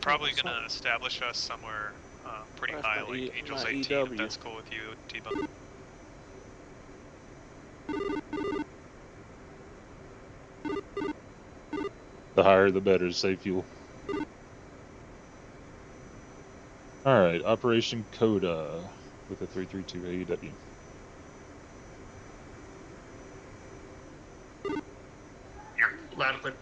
I'm probably going to establish us somewhere pretty high, like Angels 18, if that's cool with you, T-Bone. The higher the better to save fuel. Alright, Operation CODA with a 332 AEW. Here, loud and clear.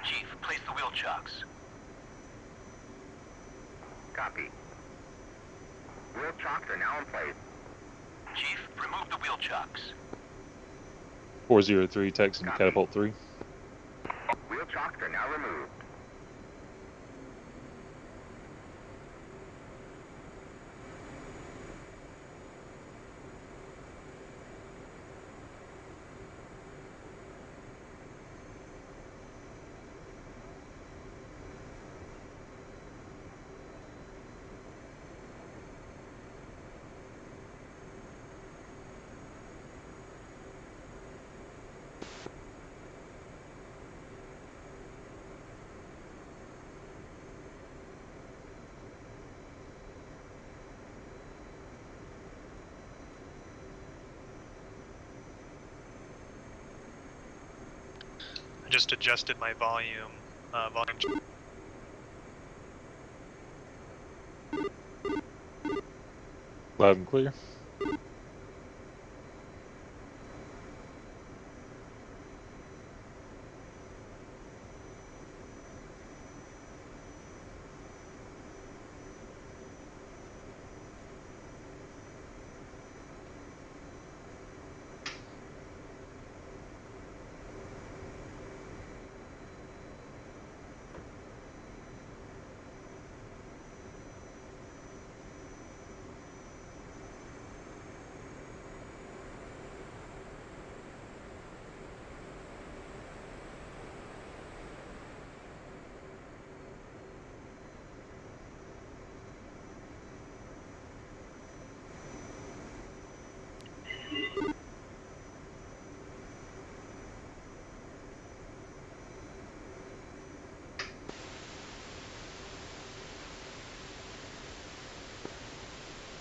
Chief, place the wheel chocks. Copy. Wheel chocks are now in place. Chief, remove the wheel chocks. 403, Texan Catapult 3. Wheel chocks are now removed. I just adjusted my volume. Loud and clear.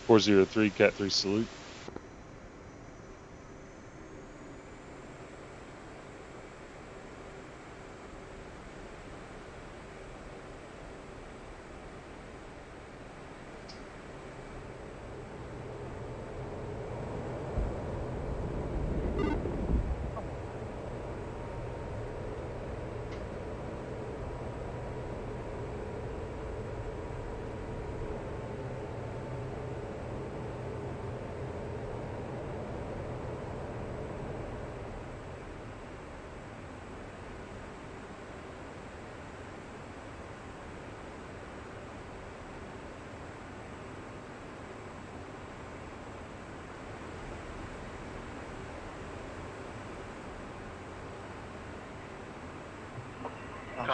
.403 Cat 3 salute.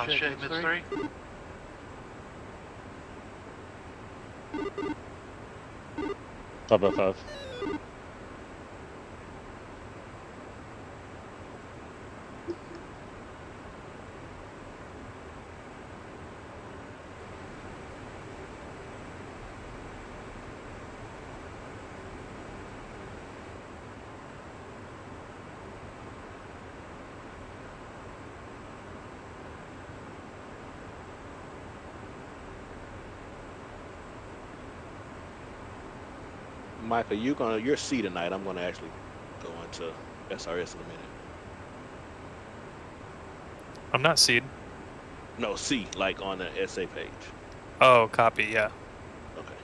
Shade mid 3. Five by 5. Michael, you're C tonight. I'm gonna actually go into SRS in a minute. I'm not seed. No, C, like on the SA page. Oh, copy, yeah. Okay.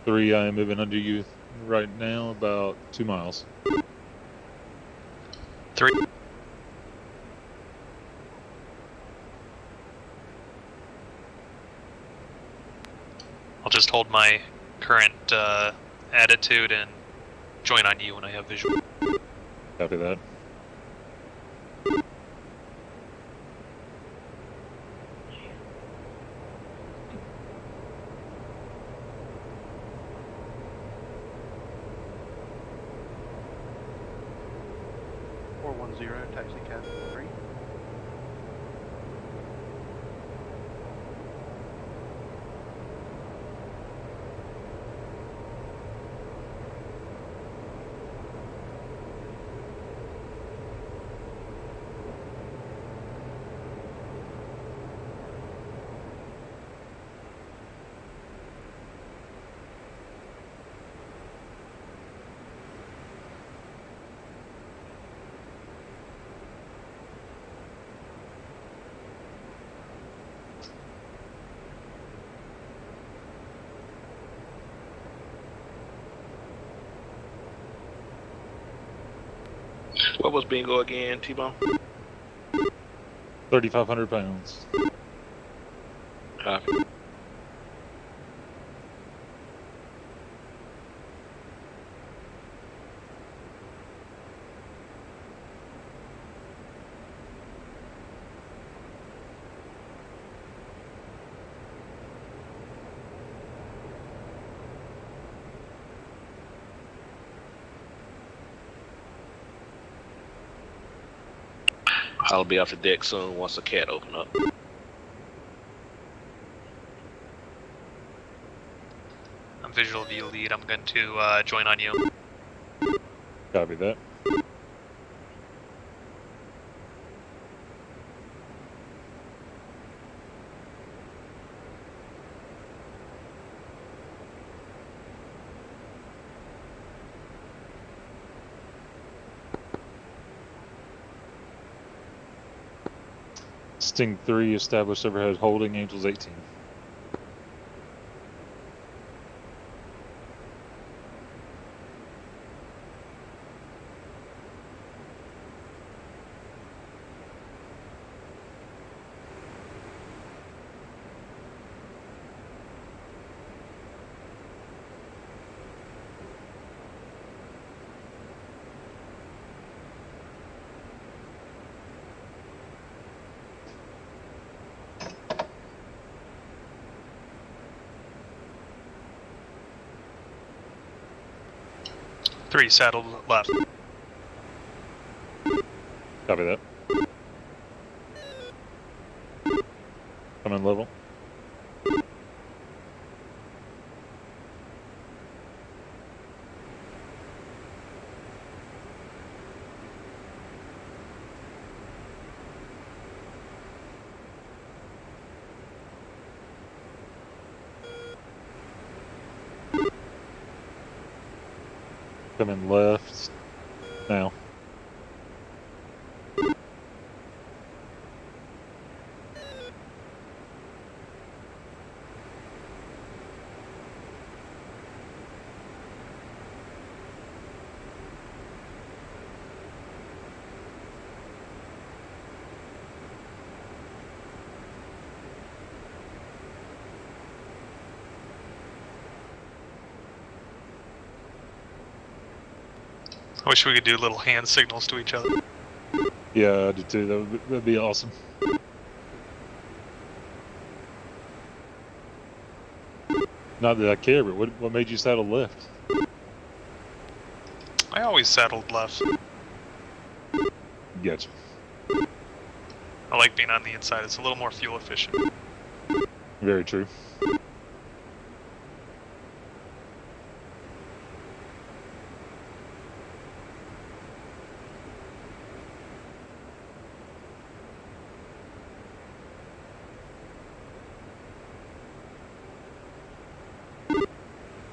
3, I am moving under you right now, about 2 miles. 3. I'll just hold my current attitude and join on you when I have visual. Copy that. Taxi cab 3. What was bingo again, T-Bone? 3,500 pounds. Copy. I'll be off the deck soon once the cat open up. I'm visual view lead. I'm going to join on you. Copy that. Sting 3 established overhead holding, Angels 18. Three saddled left. Copy that. Coming level. Coming left now. I wish we could do little hand signals to each other. Yeah, I do too. That'd be awesome. Not that I care, but what made you saddle left? I always saddled left. Gotcha. I like being on the inside. It's a little more fuel efficient. Very true.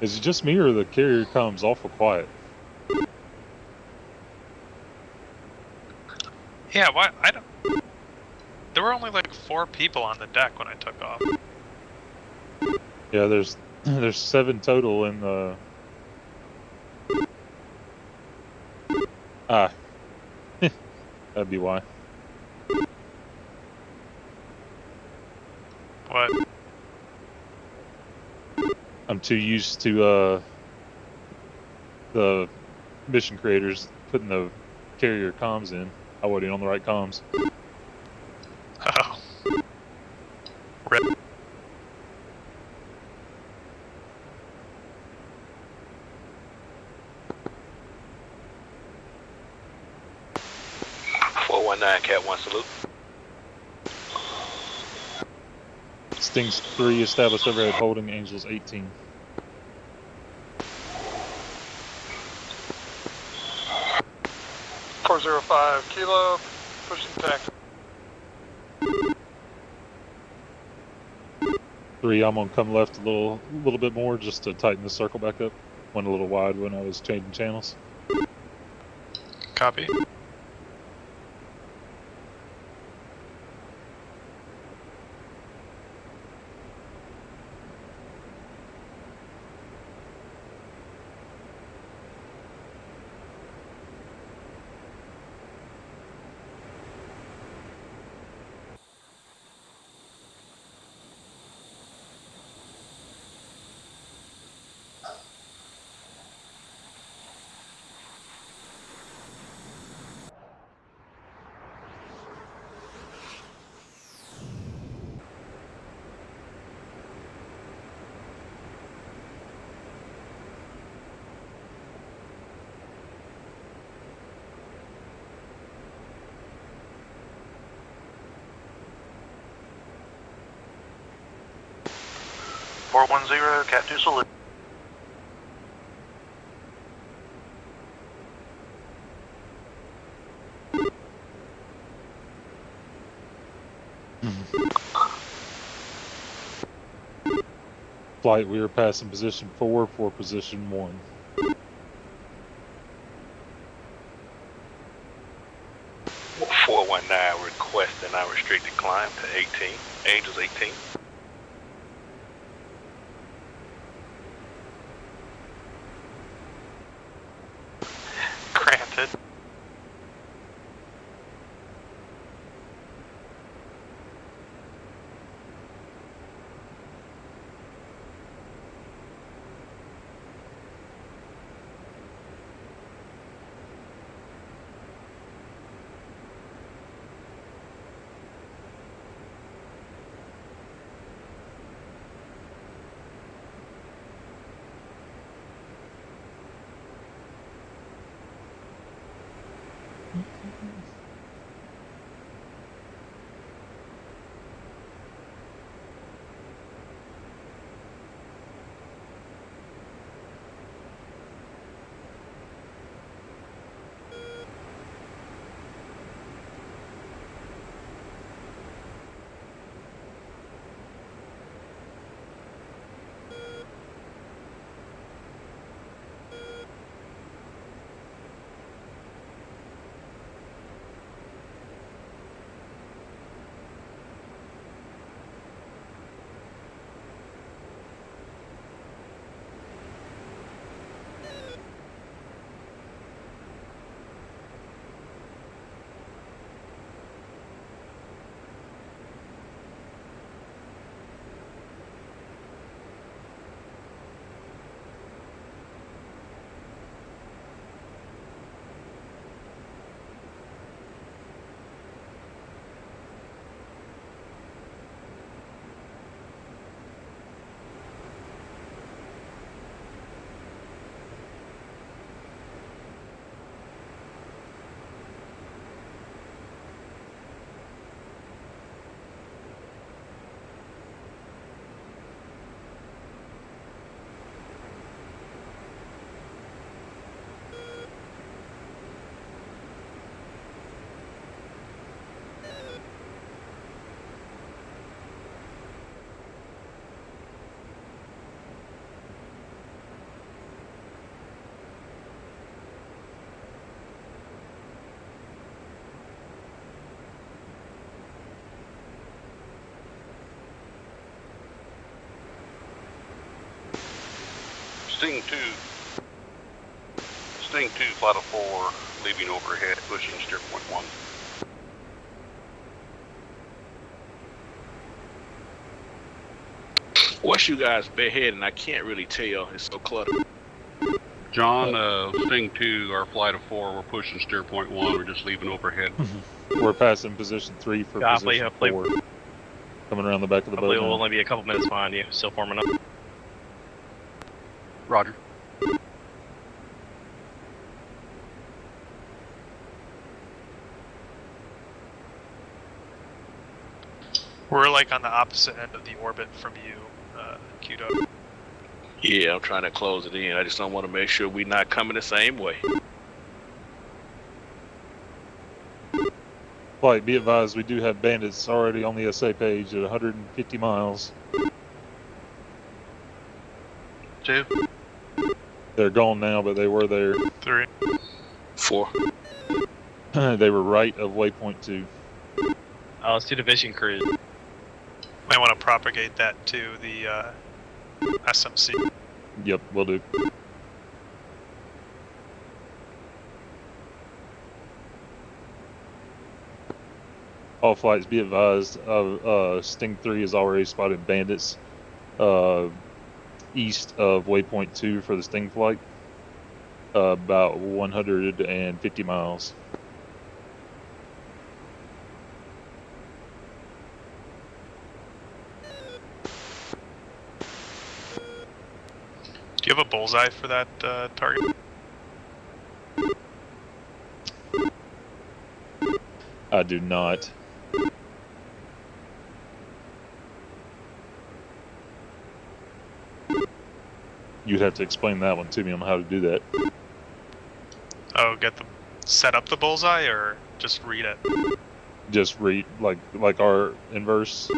Is it just me or the carrier comes awful quiet? Yeah, why? I don't. There were only like 4 people on the deck when I took off. Yeah, there's There's 7 total in the. Ah, that'd be why. What? I'm too used to the mission creators putting the carrier comms in. I wasn't on the right comms. Oh. Rip. Cat 1 salute. Stings 3 established overhead holding, Angels 18. .405 Kilo, pushing tactic. 3, I'm gonna come left a little bit more just to tighten the circle back up. Went a little wide when I was changing channels. Copy. .410 Cat 2 salute. Flight, we are passing position 4 for position 1. .419 requesting unrestricted climb to 18. Angels 18. Granted. Sting 2. Sting 2, flight of 4, leaving overhead, pushing steer point 1. What's you guys bedhead? And I can't really tell. It's so cluttered. John, Sting 2, our flight of 4, we're pushing steer point 1, we're just leaving overhead. We're passing position 3 for Hopefully, position hopefully. 4. Coming around the back of the Hopefully boat. we'll now. only be a couple minutes behind you. Still forming up. Roger. We're like on the opposite end of the orbit from you, CODA. Yeah, I'm trying to close it in. I just don't want to make sure we're not coming the same way. Flight, be advised, we do have bandits already on the SA page at 150 miles. 2. They're gone now, but they were there. 3. 4. They were right of waypoint 2. Let's do division cruise. Might want to propagate that to the SMC. Yep, will do. All flights be advised, Sting 3 has already spotted bandits east of waypoint 2 for the Sting flight. About 150 miles. Do you have a bullseye for that target? I do not. You'd have to explain that one to me on how to do that. Oh, set up the bullseye or just read it? Just read like our inverse.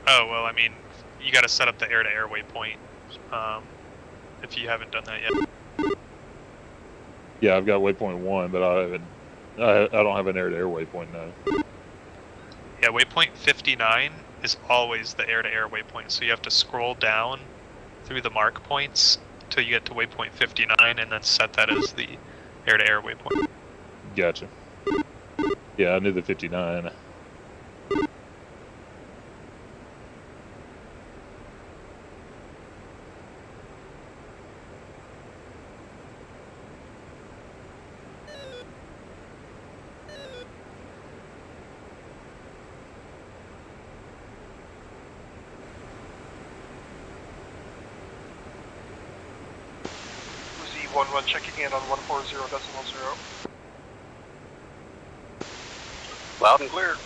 Oh, well, I mean, you got to set up the air-to-air waypoint if you haven't done that yet. Yeah, I've got waypoint 1, but I haven't. I don't have an air-to-air waypoint now. Yeah, waypoint 59 is always the air-to-air waypoint, so you have to scroll down through the mark points until you get to waypoint 59, and then set that as the air-to-air waypoint. Gotcha. Yeah, I knew the 59. Z11 checking in on 140.0. Loud and clear.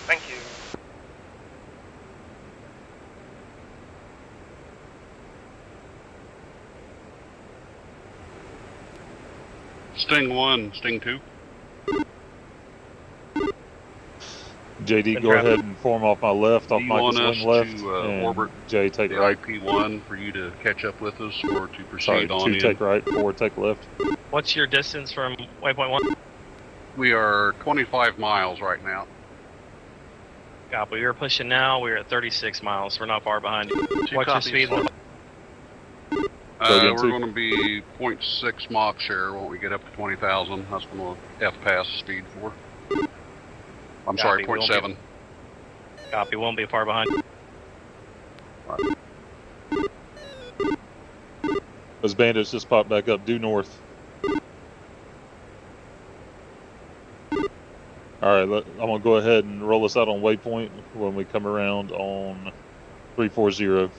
Thank you. Sting 1, Sting 2. JD, go ahead and form off my left, off Do you Michael's want us wing left, to, and orbit Jay take The right. IP1 for you to catch up with us or to proceed Sorry, on 2 in? take right, 4 take left. What's your distance from waypoint 1? We are 25 miles right now. Copy. We're pushing now. We're at 36 miles. We're not far behind you. What's your copies. speed? again, We're two. going to be 0.6 Mach share when we get up to 20,000. That's when we'll F-pass speed for. I'm sorry, Copy, we won't 0.7. Copy. Won't be far behind. Those bandits just popped back up due north. Alright, I'm going to go ahead and roll us out on waypoint when we come around on 340.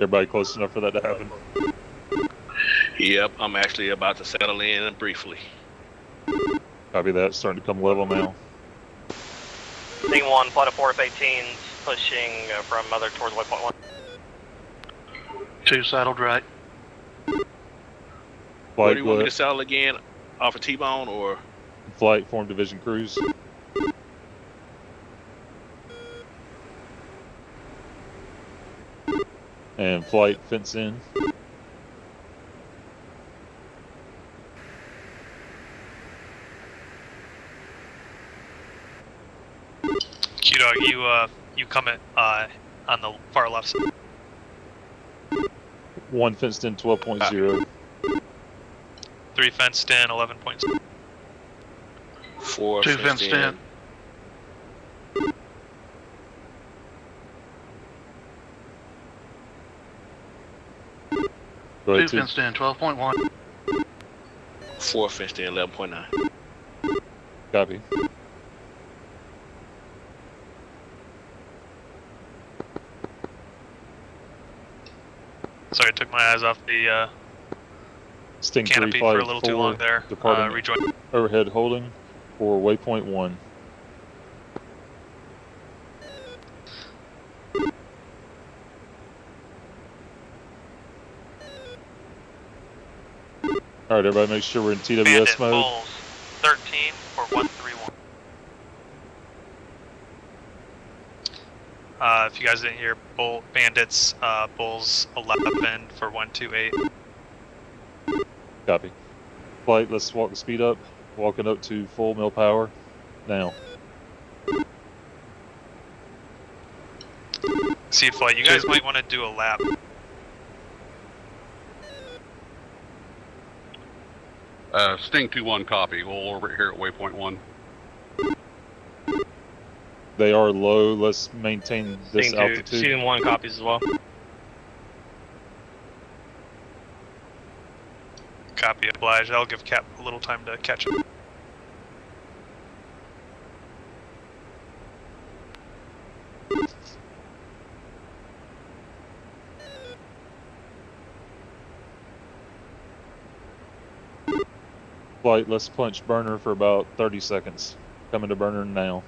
Everybody close enough for that to happen? Yep, I'm actually about to settle in briefly. Copy that, starting to come level now. Sting 1, flight of 4 F-18s, pushing from Mother towards waypoint 1. 2 saddled right. Where Flight, do you want me to settle again? Off of T-Bone or? flight, form division cruise. And flight, fence in. Dog, you come at on the far left side. 1 fenced in 12.0. 3 fenced in 11.6. 4 2 fenced in. Go 2 ahead, 2. fenced in, 12.1. 4 fenced in, 11.9. Copy. Sorry, I took my eyes off the Sting 3, canopy flight for a little too long there. departing Rejoin. overhead holding for waypoint 1. Alright, everybody make sure we're in TWS Bandit mode. Bulls 13 for 131. If you guys didn't hear, Bandits Bulls 11 for 128. Copy. Flight, let's walk the speed up. Walking up to full mill power. Now. Seed Flight, you guys might want to do a lap. Sting 2-1 copy. We'll orbit here at waypoint 1. They are low. Let's maintain this altitude. Sting 1 copies as well. Copy obliged. That'll give Cap a little time to catch up. Flight, let's punch burner for about 30 seconds. Coming to burner now.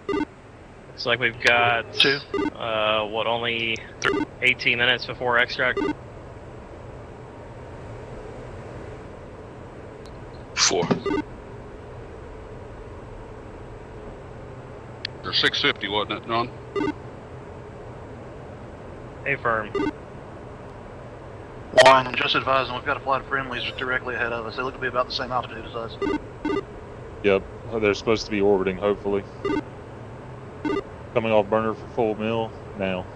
Looks like we've got 2. only 18 minutes before extract. 4. Or 650, wasn't it, Ron? Affirm. 1, just advising we've got a flight of friendlies directly ahead of us. They look to be about the same altitude as us. Yep, they're supposed to be orbiting, hopefully. Coming off burner for full mill now.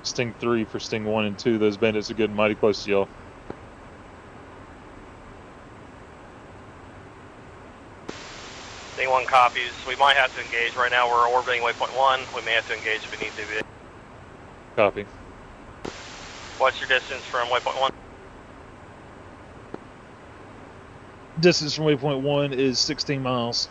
Sting 3 for Sting 1 and 2. Those bandits are getting mighty close to y'all. Sting 1 copies. We might have to engage. Right now we're orbiting waypoint 1. We may have to engage if we need to. Copy. What's your distance from waypoint 1? Distance from waypoint 1 is 16 miles.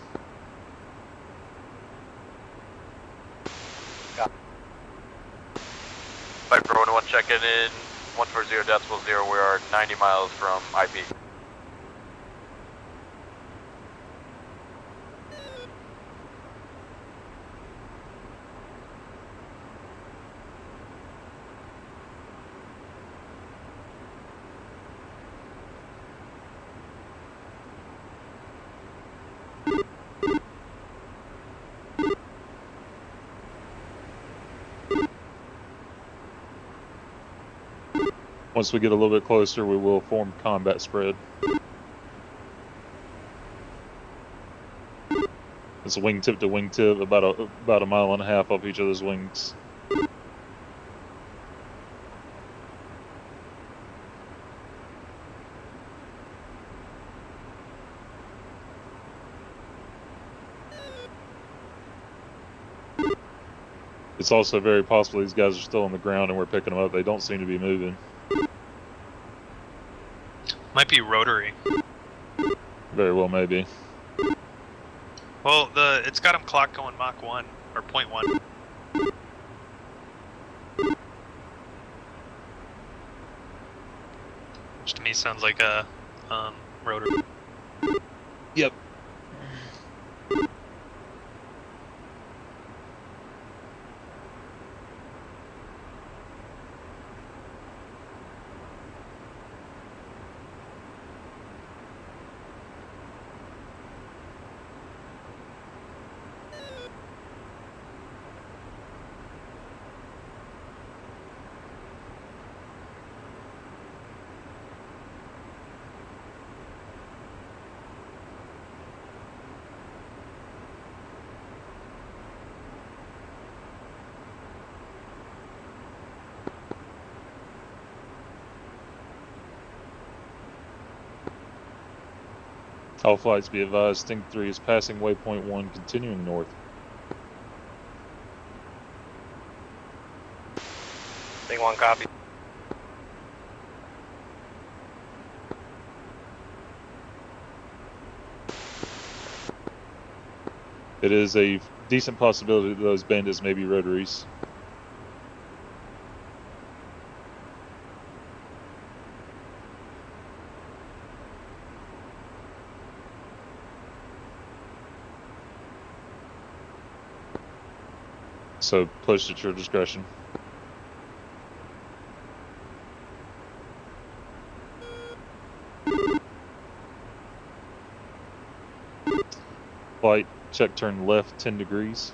Viper 1-1 checking in 140.0. We are 90 miles from IP. Once we get a little bit closer, we will form combat spread. It's wingtip to wingtip, about a mile and a half off each other's wings. It's also very possible these guys are still on the ground and we're picking them up. They don't seem to be moving. Might be rotary. Very well, maybe. Well, it's got them clock going Mach 1 or 0.1. Which to me sounds like a rotary. Yep. All flights be advised, Sting 3 is passing waypoint 1, continuing north. Sting 1 copy. It is a decent possibility that those bandits may be rotaries. So push at your discretion. Flight, check turn left 10 degrees.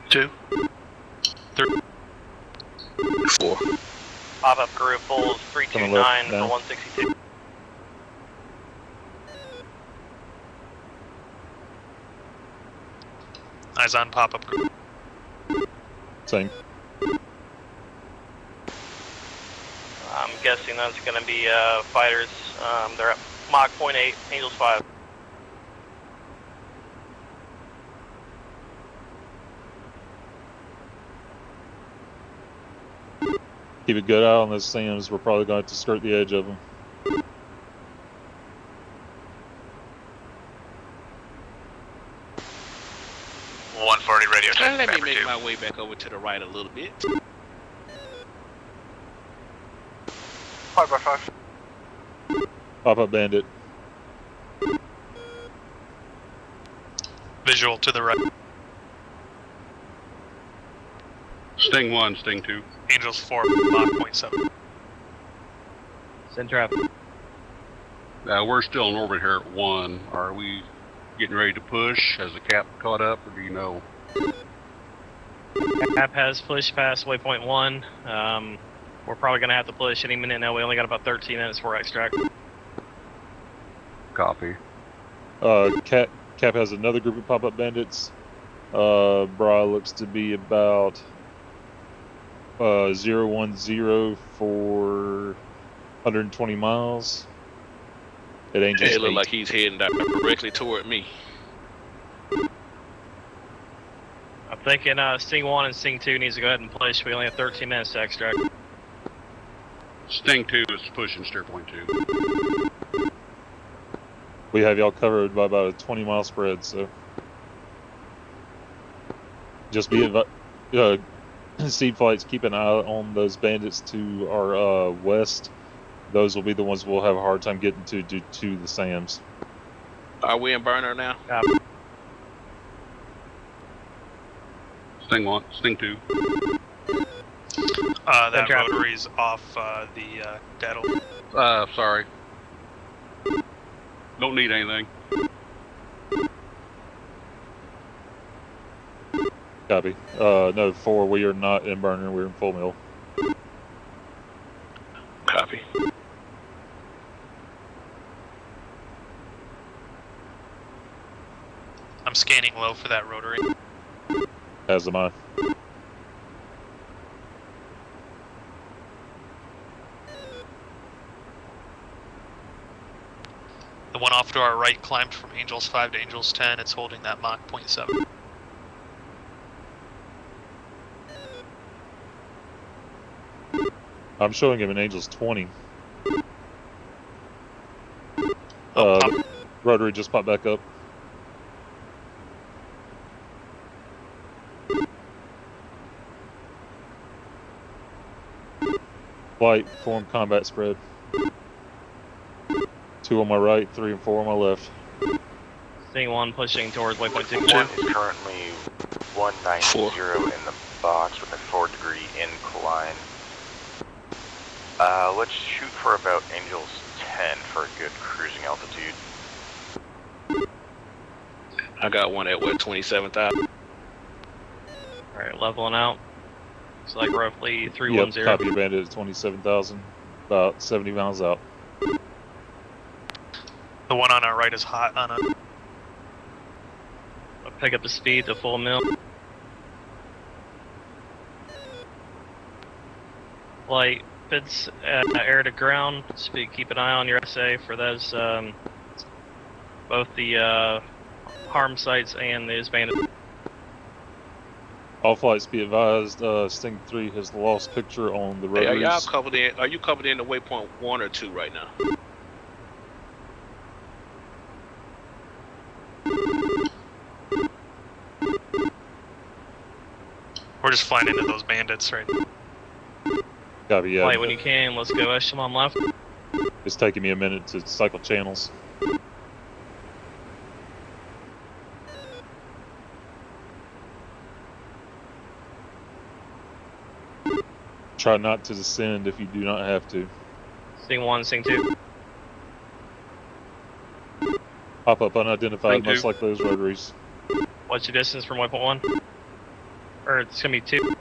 2. 3. 4. Pop-up group pulls 329 for down. 162. Eyes on pop-up group. Same. I'm guessing that's going to be fighters. They're at Mach 0.8, Angels 5. Keep a good eye on those SAMs. We're probably going to have to skirt the edge of them. Radio check. Let me make my way back over to the right a little bit. 5x5. Pop-up bandit. Visual to the right. Sting 1, Sting 2. Angels 4, Mach 0.7. Send traffic. We're still in orbit here at 1. Are we getting ready to push? Has the cap caught up, or do you know? Cap has pushed past waypoint 1. We're probably going to have to push any minute now. We only got about 13 minutes for extract. Copy. Cap has another group of pop-up bandits. Bra looks to be about 010 for 120 miles. At Angels It look 8. like he's heading directly toward me. I'm thinking Sting 1 and Sting 2 needs to go ahead and push. We only have 13 minutes to extract. Sting 2 is pushing steer point 2. We have y'all covered by about a 20-mile spread, so just be advised. Seed flights, keep an eye on those bandits to our west. Those will be the ones we'll have a hard time getting to due to the SAMs. Are we in burner now? Sting 1, Sting 2. That traffic. rotary's off the daddle. Sorry. Don't need anything. Copy. No, 4, we are not in burner, we're in full mill. Copy. I'm scanning low for that rotary. As am I. The one off to our right climbed from Angels 5 to Angels 10. It's holding that Mach 0.7. I'm showing him an Angels 20. Rotary just popped back up. Flight, form, combat spread. 2 on my right, 3 and 4 on my left. Sting 1 pushing towards waypoint 2. 1 is currently 190 in the box with a 4-degree incline. Let's shoot for about Angels 10 for a good cruising altitude. I got one at what, 27,000? Alright, leveling out. It's like roughly 310. Yep, copy bandit at 27,000, about 70 miles out. The one on our right is hot on a... I'll pick up the speed to full mill. Flight Rapids, air to ground. Keep an eye on your SA for those, both the harm sites and those bandits. All flights be advised, Sting 3 has lost picture on the Hey, rotaries. are y'all covered in? Are you covered in the waypoint 1 or 2 right now? We're just flying into those bandits right now. Copy, yeah. Flight when you can. Let's go echelon left. It's taking me a minute to cycle channels. Try not to descend if you do not have to. Sting 1, Sting 2. Pop up unidentified, Sting most 2. likely those rotaries. What's your distance from waypoint 1? Or it's gonna be 2.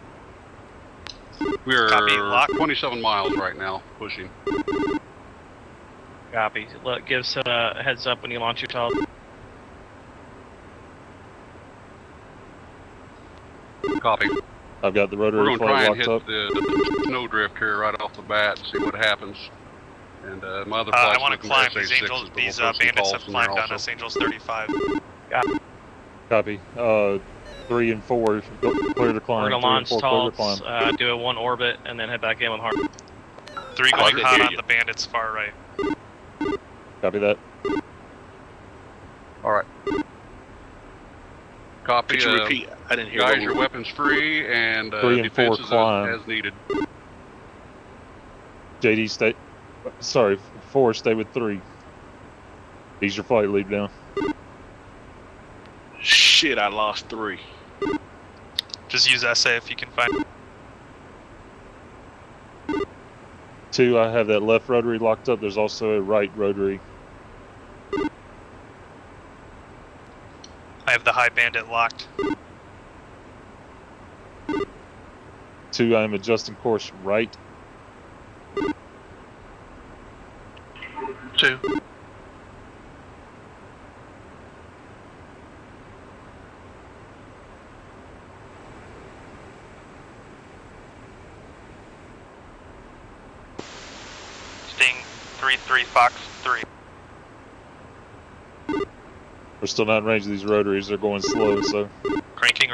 We're Copy, lock. 27 miles right now, pushing. Copy. Look, give us a heads up when you launch your tall. Copy. I've got the We're rotary going to try flight and locked hit up. the snowdrift here right off the bat and see what happens. And my other I flight's want to looking climb for these SA6s, angels. but These we'll throw some bandits calls have in there climbed on also. us. Angels 35. Copy. 3 and 4 clear to climb. We're gonna 3 and launch 4 clear to climb. talls, do a 1 orbit, and then head back in with harm. 3 I going can hot hear on you. the bandits far right. Copy that. Alright. Copy. Could you repeat? I didn't hear. Guys, what your weapons free and 3 and 4 defenses climb. as needed. JD, stay. Sorry, 4, stay with 3. Ease your flight, lead down. Shit, I lost 3. Just use SA if you can find. 2, I have that left rotary locked up. There's also a right rotary. I have the high bandit locked. 2, I am adjusting course right. 2. Sting 3-3 Fox 3. We're still not in range of these rotaries. They're going slow, so Cranking.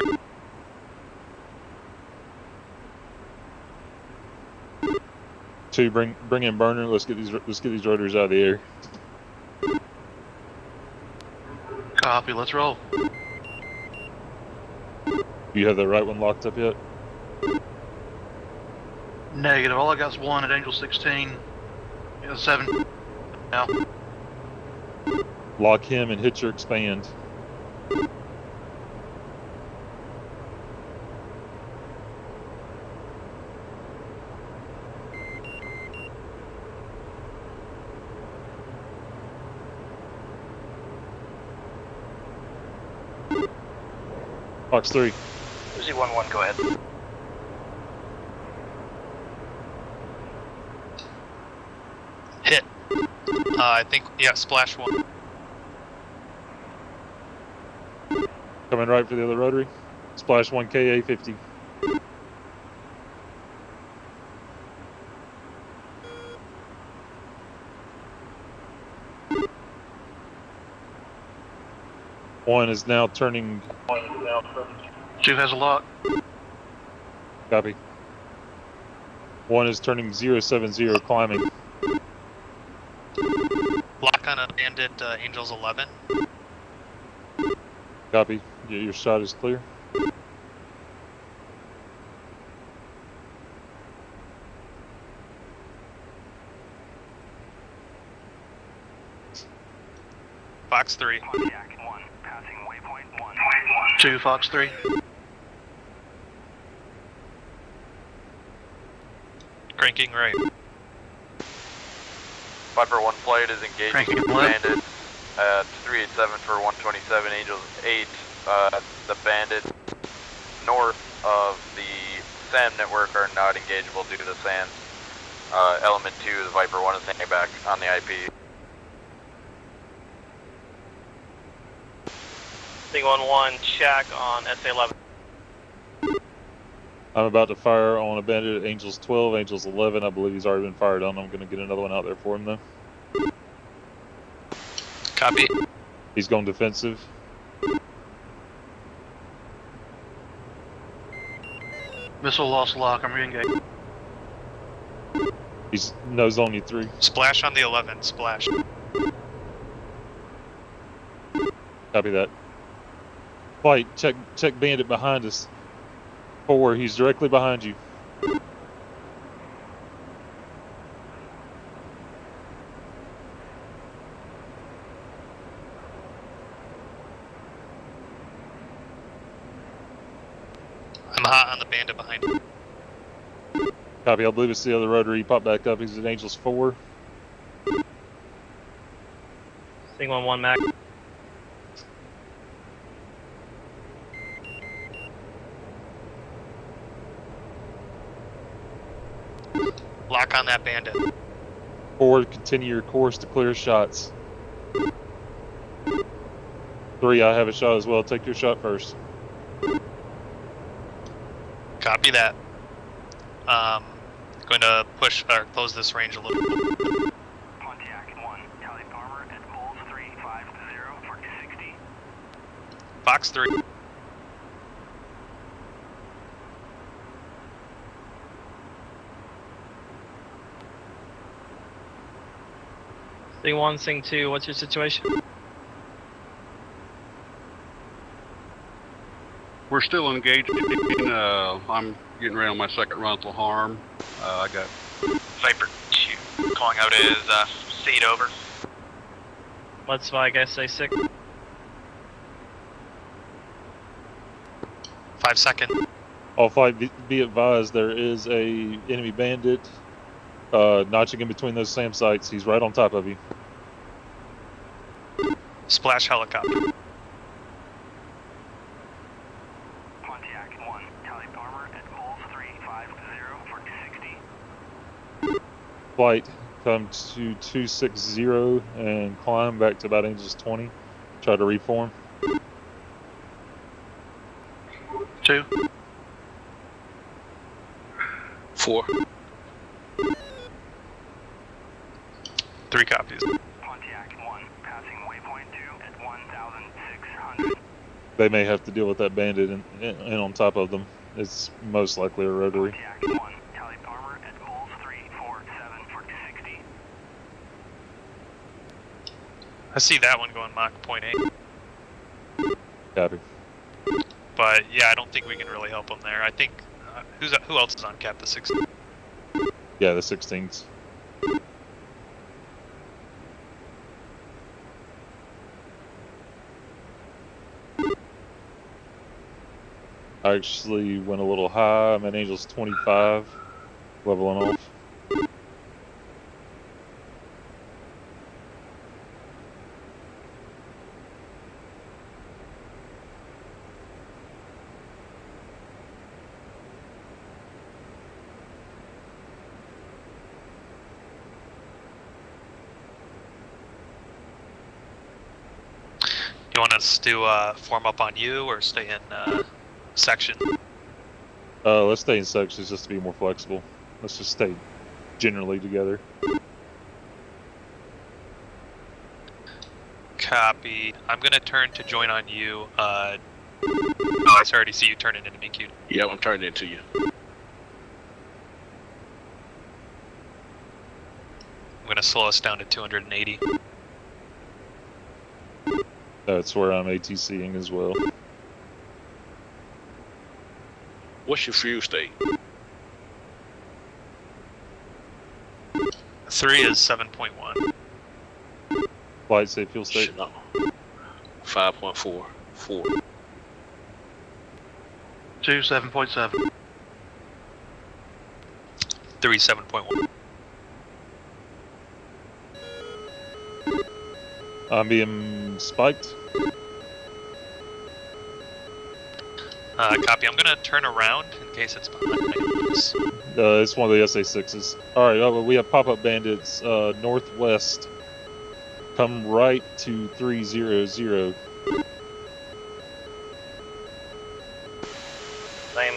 2, bring in burner. Let's get these rotaries out of the air. Copy, let's roll. Do you have that right one locked up yet? Negative. All I got is 1 at Angel 16. 7. Now. Lock him and hit your expand. Fox 3. Uzi 1-1, go ahead. Hit. I think, yeah, splash 1. Coming right for the other rotary. Splash 1 KA 50. One is now turning. 2 has a lock. Copy. 1 is turning 070, climbing. Lock on a bandit, Angels 11. Copy. Your shot is clear. Fox 3. 2 Fox 3. Cranking right. Viper 1 flight is engaged Cranking with left. bandit at 387 for 127, Angels 8. The bandit north of the SAM network are not engageable due to the sands. Element 2, the Viper 1 is hanging back on the IP. Sting 1-1, check on SA 11. I'm about to fire on a bandit at Angels 12, Angels 11. I believe he's already been fired on. I'm going to get another one out there for him, though. Copy. He's going defensive. Missile lost lock. I'm re-engaged. He's nose on you 3. Splash on the 11. Splash. Copy that. Flight, check bandit behind us. 4, he's directly behind you. I'm hot on the bandit behind you. Copy, I believe it's the other rotary. He popped back up. He's at Angels 4. Sting 1-1 Mac. Lock on that bandit. 4, continue your course to clear shots. 3, I have a shot as well. Take your shot first. Copy that. Going to push or close this range a little bit. Pontiac 1, Tally Palmer at Bulls 350 for 60. Fox 3. Sting 1, Sting 2, what's your situation? We're still engaged. I'm getting ready on my second frontal harm. I got Viper 2, calling out his seat over. Let's Spike SA6. 5 second. All 5, be advised, there is a enemy bandit notching in between those SAM sites. He's right on top of you. Splash helicopter. Pontiac 1, Tally Palmer at Bulls 350 for 60. Flight, come to 260 and climb back to about Angels 20. Try to reform. 2. 4. 3 copies. Pontiac 1, passing waypoint 2 at 1,600. They may have to deal with that bandit and on top of them. It's most likely a rotary. Pontiac 1, Tally Palmer at Bulls 347 for 60. I see that one going Mach 0.8. Copy. But yeah, I don't think we can really help him there. I think who else is on cap? The 16. Yeah, the 16s. I actually went a little high. I'm at Angels 25, leveling off. You want us to form up on you or stay in section? Let's stay in sections just to be more flexible. Let's just stay generally together. Copy. I'm gonna turn to join on you. Oh, I already see you turning into me, Q. Yep, I'm turning into you. I'm gonna slow us down to 280. That's where I'm ATCing as well. What's your fuel state? 3 is 7.1. Flight safe fuel state. No. 5.4. 4. 2, 7.7. 3, 7.1. I'm being spiked. Copy. I'm gonna turn around in case it's behind me. It's one of the SA6s. Alright, well, we have pop-up bandits northwest. Come right to 300. Same.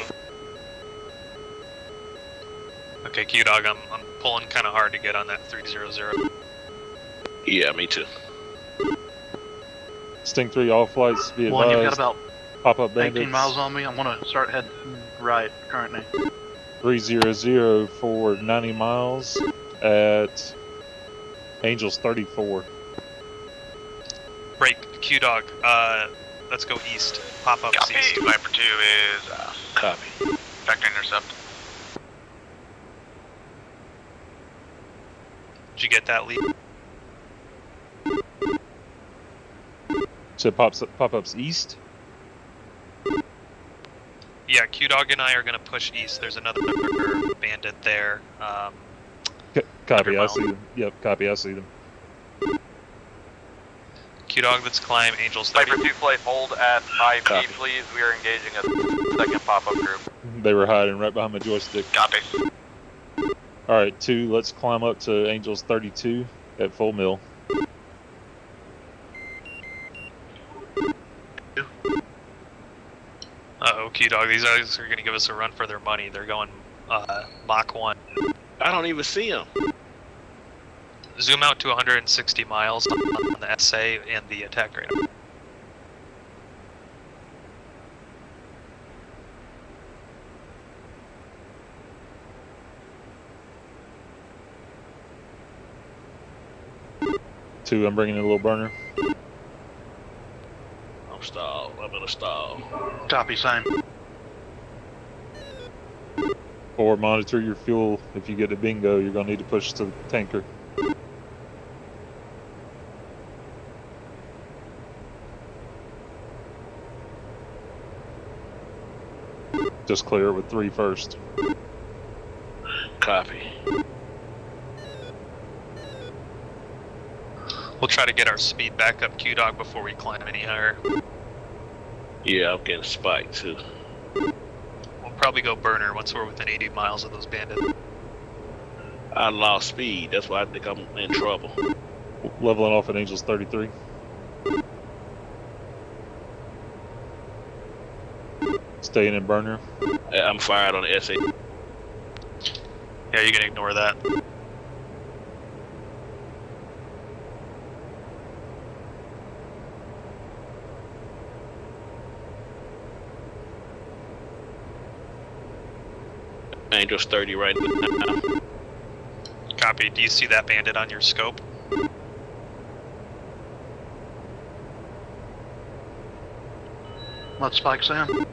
Okay, Q-Dog, I'm pulling kind of hard to get on that 300. Yeah, me too. Sting 3 all flights, be One, you've got advised. about Pop-up bandits. 18 miles on me. I'm gonna start heading right currently. 300 for 90 miles at Angels 34. Break, Q-Dog, let's go east. Pop up Copy. east. Viper 2 is Copy. vector intercept. Did you get that lead? So pop-ups east. Yeah, Q-Dog and I are going to push east. There's another bandit there. Copy, I mile. see them. Yep, copy, I see them. Q-Dog, let's climb Angels 30. Viper 2 flight hold at high Copy. speed, please. We are engaging a second pop-up group. They were hiding right behind my joystick. Copy. Alright, 2, let's climb up to Angels 32 at full mill. Uh-oh, Q-Dog, these guys are going to give us a run for their money. They're going Mach 1. I don't even see him. Zoom out to 160 miles on the SA and the attack radar. Two, I'm bringing in a little burner. I'm stalled. I'm in a stall. Copy, same. 4, monitor your fuel. If you get a bingo, you're going to need to push to the tanker. Just clear it with 3 first. Copy. We'll try to get our speed back up, Q-Dog, before we climb any higher. Yeah, I'm getting spiked too. We'll probably go burner once we're within 80 miles of those bandits. I lost speed. That's why I think I'm in trouble. Leveling off at Angels 33. Staying in burner. I'm fired on the SA. Yeah, you can ignore that. Angels 30 right now. Copy. Do you see that bandit on your scope? Let's spike Sam.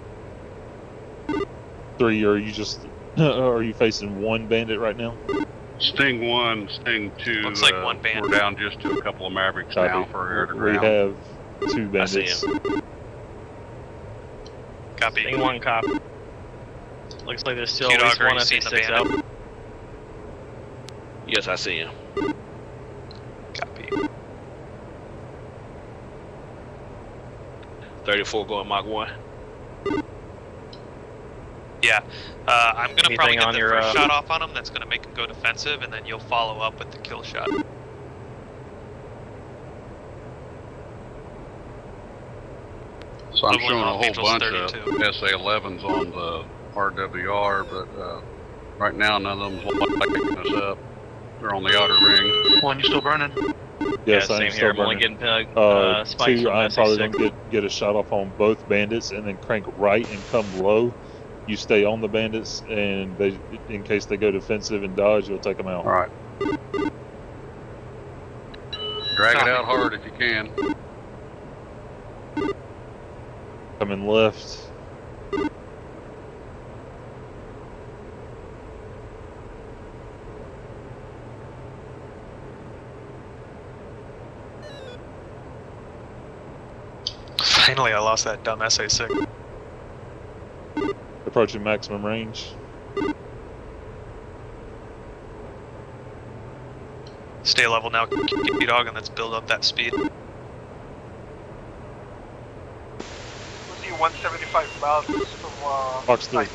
3, are you just... are you facing one bandit right now? Sting 1, Sting 2. Looks like one bandit. We're down just to a couple of Mavericks Copy. now for air to We ground. have 2 I see bandits. him. Copy. Sting 1 cop. Looks like there's still at Q-Dog, least are one you seeing the SA6 out. bandit? Yes, I see him. Copy. 34 going Mach 1. Yeah. I'm going to probably Anything get on the your, first shot off on him that's going to make him go defensive, and then you'll follow up with the kill shot. So I'm Leveling showing a off whole Angels bunch 32. of SA-11s on the RWR, but right now none of them's lighting us up. They're on the outer ring. One, you still burning? Yes, yeah, I'm same still here. I'm only burning. getting spikes 2, from I'm probably SA6. going to get a shot off on both bandits and then crank right and come low. You stay on the bandits, and they, in case they go defensive and dodge, you'll take them out. All right. Drag it out hard if you can. Coming left. Finally, I lost that dumb SA6. Approaching maximum range. Stay level now, Q-Dog, and let's build up that speed. We'll see 175 miles from Fox 3.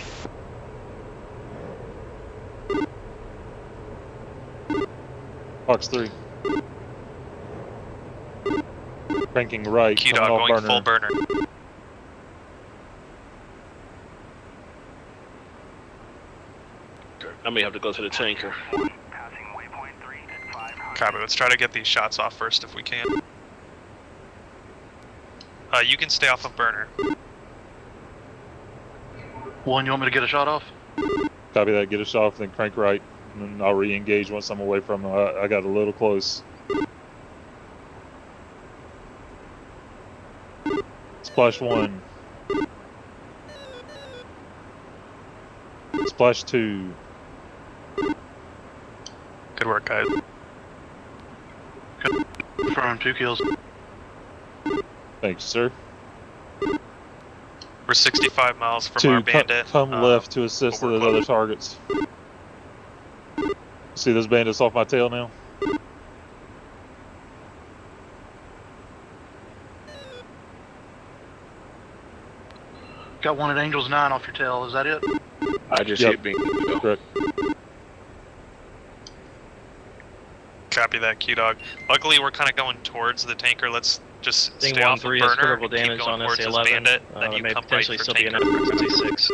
Fox 3. Cranking right, coming Q-Dog off going burner. full burner. I may have to go to the tanker. Passing waypoint 3 at 500. Copy. Let's try to get these shots off first if we can. You can stay off of burner. One, you want me to get a shot off? Copy that. Get a shot off, then crank right, and then I'll re-engage once I'm away from them. I got a little close. Splash 1. Splash 2. Good work, guys. Confirm, 2 kills. Thanks, sir. We're 65 miles from 2, our bandit. come left to assist we're those close. other targets. See those bandits off my tail now? Got one at Angels 9 off your tail, is that it? I just Yep. hit bingo. Correct. Copy that, Q-Dog. Luckily, we're kind of going towards the tanker. Let's just Sting stay off of 1-3 has burner critical and keep damage going on towards this SA-11. bandit. Then you may come right potentially for still be an tanker. emergency 6.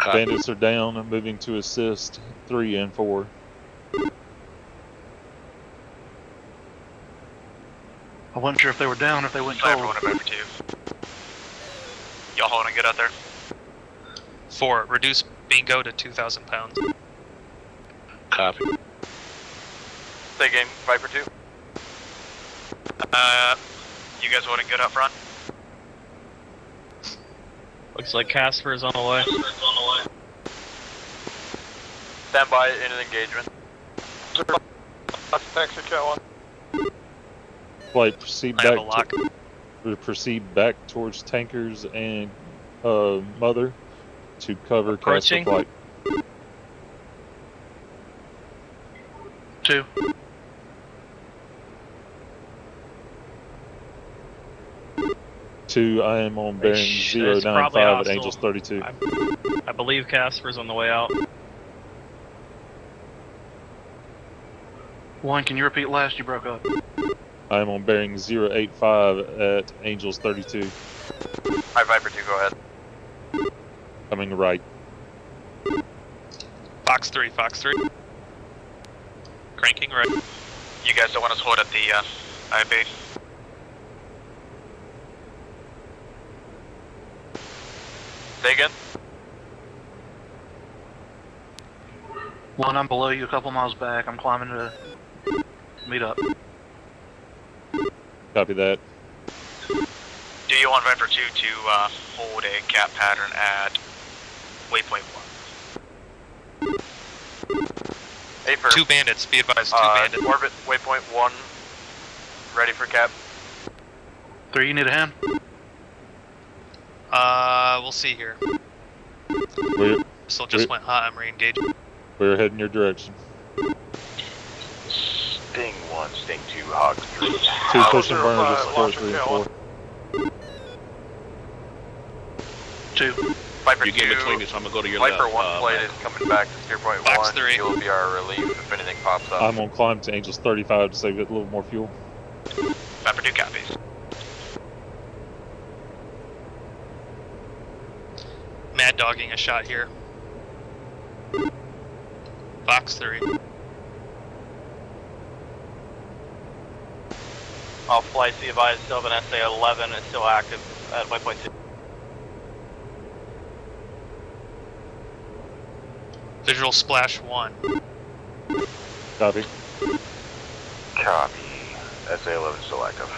Bandits are down and moving to assist 3 and 4. I wasn't sure if they were down or if they went Fire cold. for 1 over 2. Y'all holding good out there? 4. Reduce bingo to 2,000 pounds. Copy. Stay game, Viper 2. You guys holding good out front? Looks like Casper's on the way. Stand by in an engagement. Exit cat 1. Flight, proceed I have a back. lock. Proceed back towards tankers and Mother to cover Casper Approaching. flight. 2. Two, I am on bearing It's 095 probably at hostile. Angels 32. I believe Casper's on the way out. 1, can you repeat last? You broke up. I am on bearing 085 at Angels 32. Hi, Viper 2, go ahead. Coming right. Fox 3, Fox 3. Cranking right. You guys don't want us hold at the IB? Say again. 1, I'm below you a couple miles back. I'm climbing to meet up. Copy that. Do you want Viper 2 to hold a cap pattern at waypoint 1? A firm. 2 bandits, be advised, 2 bandits. Orbit waypoint 1. Ready for cap. 3, you need a hand? We'll see here. We're, Missile just went hot, I'm re-engaging. we're heading your direction. Sting 1, Sting 2, Hog 3. 2 pushing burner to support 3 and 4. 2. Viper You 2. get between us, I'm gonna go to your Viper left. 1 flight is coming back to steer point Fox 1. 3. You'll be our relief if anything pops up. I'm on climb to Angels 35 to save a little more fuel. Viper 2 copies. Mad dogging a shot here. Fox 3. All flights, be advised, still have an SA-11, it's still active at waypoint 2. Visual splash 1. Copy. Copy. SA-11 still active.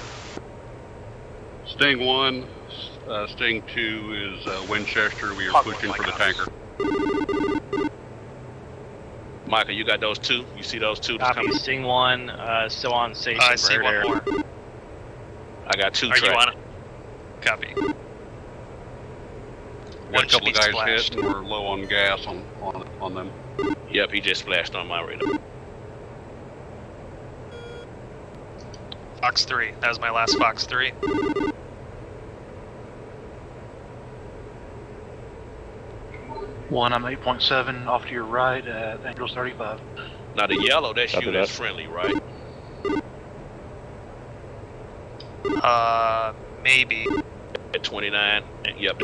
Sting 1, Sting 2 is Winchester. We are Hog pushing one, for the my tanker. Michael, you got those 2? You see those 2 that's Copy. coming? Sting 1, still on station I for see air to one air. more. I got 2 Are you tracks. on it? Copy. We got One a should couple be of guys splashed. hit and we're low on gas on them. Yep, he just flashed on my radar. Fox 3. That was my last Fox 3. One, I'm 8.7 off to your right at Angels 35. Now the yellow, that's Copy you, that. that's friendly, right? Maybe. At 29, and yep.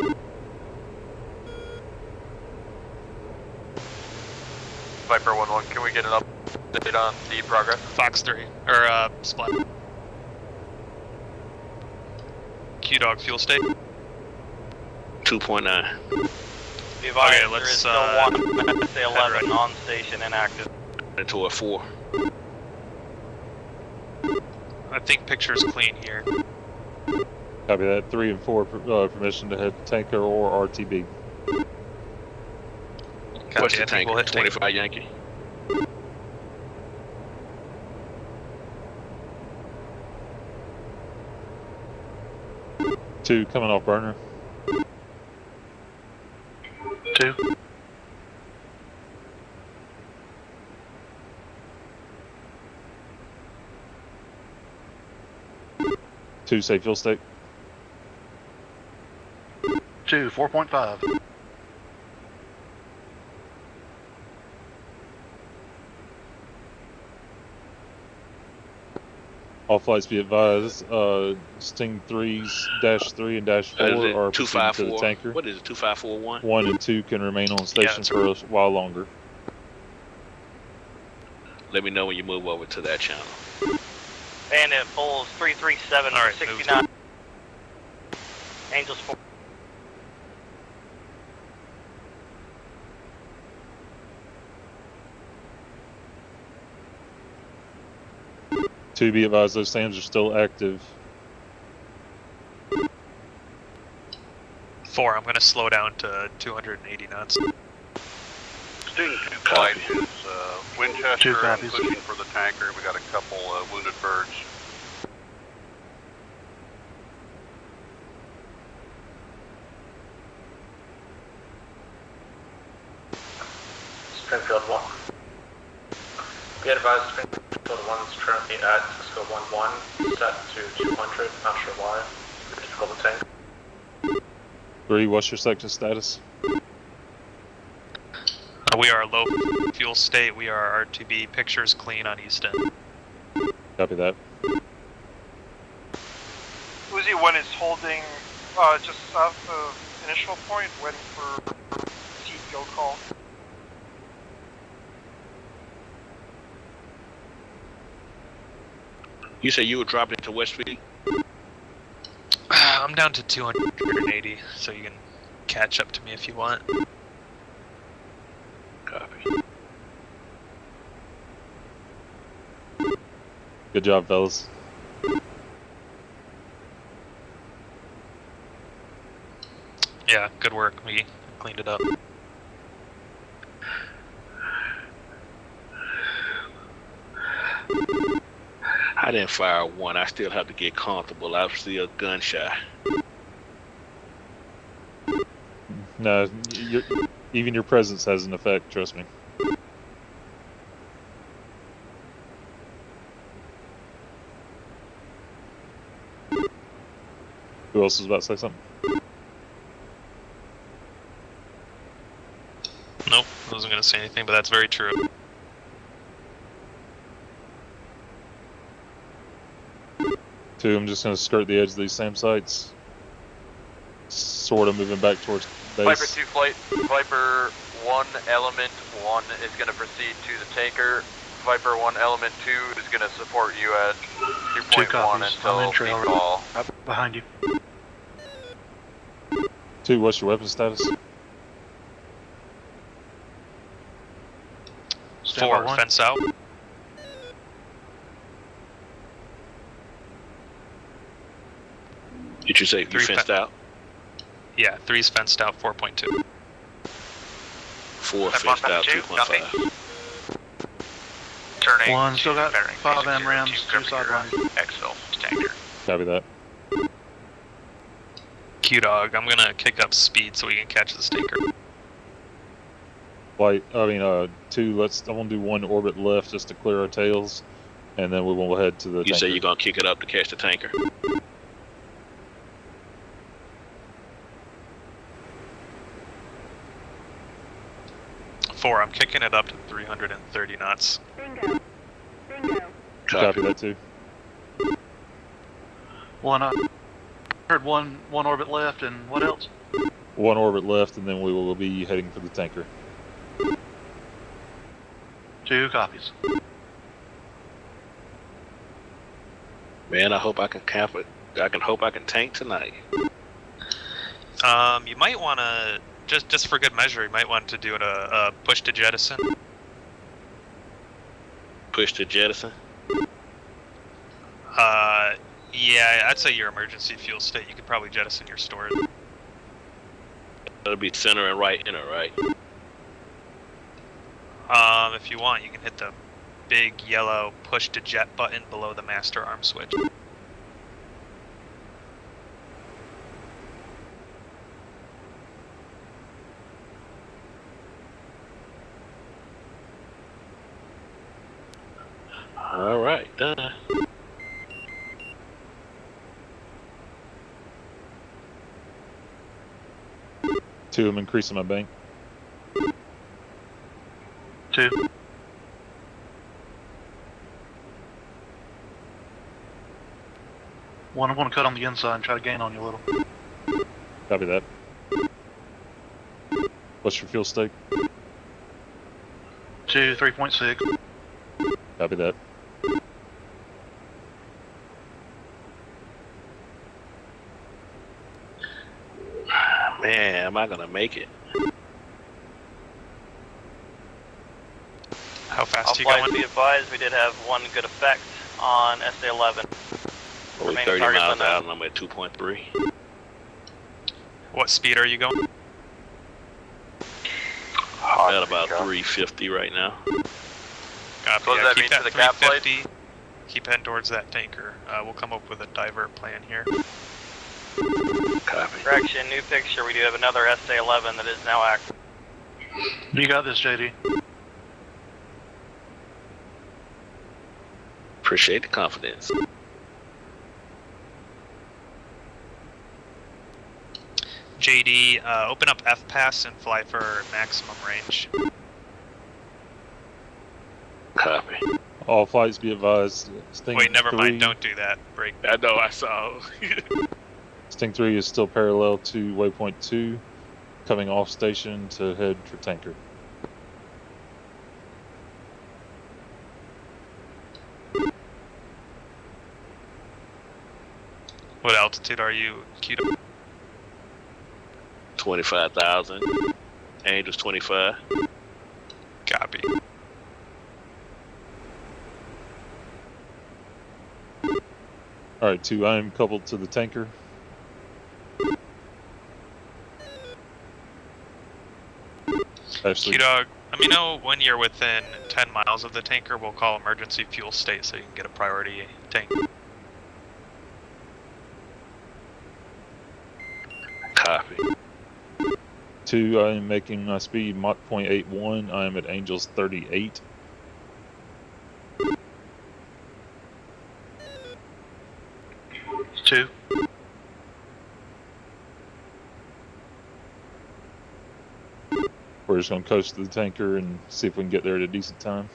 Viper 1-1, can we get an update on the progress? Fox 3, or Splat. Q-Dog fuel state. 2.9. Be advised, Okay, there let's, is still one SA head 11 right. on station inactive. Into a 4. I think picture's clean here. Copy that. 3 and 4 permission to head tanker or RTB. Copy, What's I the think we'll tanker? hit 25 Yankee. Two coming off burner. 2. Two say fuel state. 2, 4.5. All flights be advised. Sting 3s, -3 and -4 are proceeding to the tanker. What is it? 2541. 1 and 2 can remain on station that's for a while longer. Let me know when you move over to that channel. Bandit Bulls 337 All right, 69. Angels 4. To be advised, those SAMs are still active. 4, I'm gonna slow down to 280 knots. Sting 2 flight is Winchester 2 and copies. pushing for the tanker. We got a couple wounded birds. Springfield 1. Be advised, Springfield 1 is currently at Cisco 1-1, set to 200, not sure why. Pretty difficult to tank. 3, what's your section status? We are low fuel state, we are RTB, picture's clean on East End. Copy that. Uzi 1 is holding just south of initial point, waiting for seat go call. You say you were dropping to Westfield? I'm down to 280, so you can catch up to me if you want. Copy. Good job, fellas. Yeah, good work, we cleaned it up. I didn't fire one. I still have to get comfortable. I was still gun shy. No, even your presence has an effect, trust me. Who else was about to say something? Nope, I wasn't gonna say anything, but that's very true. Two, I'm just going to skirt the edge of these same sites. Sort of moving back towards base. Viper 2 flight, Viper 1 element 1 is going to proceed to the tanker. Viper 1 element 2 is going to support you at 2 2.1 copies. I'm in until trail the call. right behind you. Two, what's your weapon status? Stand by 4, 1. fence out. Did you say you 3 fenced out? Yeah, 3's fenced out, 4.2. 4 fenced out, 2.5. Turning 1, still got bearing 5 basic MRAMs, 02, 2 cover your, sidelines. exfil to tanker. Copy that. Q-Dog, I'm gonna kick up speed so we can catch the stinker. Flight, two, I want to do 1 orbit left just to clear our tails, and then we will head to the You tanker. say you're going to kick it up to catch the tanker? I'm kicking it up to 330 knots. Bingo. Bingo. Copy that too. 1, heard one orbit left, and what else? 1 orbit left, and then we will be heading for the tanker. 2 copies. Man, I hope I can camp it. I can tank tonight. You might want to, just for good measure, you might want to do a push to jettison. Push to jettison. Yeah, I'd say your emergency fuel state. You could probably jettison your storage. That'll be center and right inner, right? If you want, you can hit the big yellow push to jet button below the master arm switch. All right, done. Two, I'm increasing my bank. 2. One, I'm going to cut on the inside and try to gain on you a little. Copy that. What's your fuel stake? 2, 3.6. Copy that. Man, am I gonna make it? How fast All you flights going? be advised, we did have one good effect on SA-11. We're Remaining 30 targets miles unknown. out and I'm at 2.3. What speed are you going? I'm at about 350 right now. Copy. So what does that keep mean that to the cap flight? 350. Keep heading towards that tanker. We'll come up with a divert plan here. Copy. Correction, new picture, we do have another SA-11 that is now active. You got this, JD. Appreciate the confidence. JD, open up F-Pass and fly for maximum range. Copy. All flights be advised. Sting Wait, never 3, mind. Don't do that. Break. I know, I saw. Sting 3 is still parallel to waypoint 2, coming off station to head for tanker. What altitude are you, Keto? 25,000. Angels 25. Copy. Alright, 2, I am coupled to the tanker. Actually, Q-Dog, let me know when you're within 10 miles of the tanker. We'll call emergency fuel state so you can get a priority tank. Copy. 2, I am making my speed Mach 0.81. I am at Angels 38. Two. We're just going to coast to the tanker and see if we can get there at a decent time.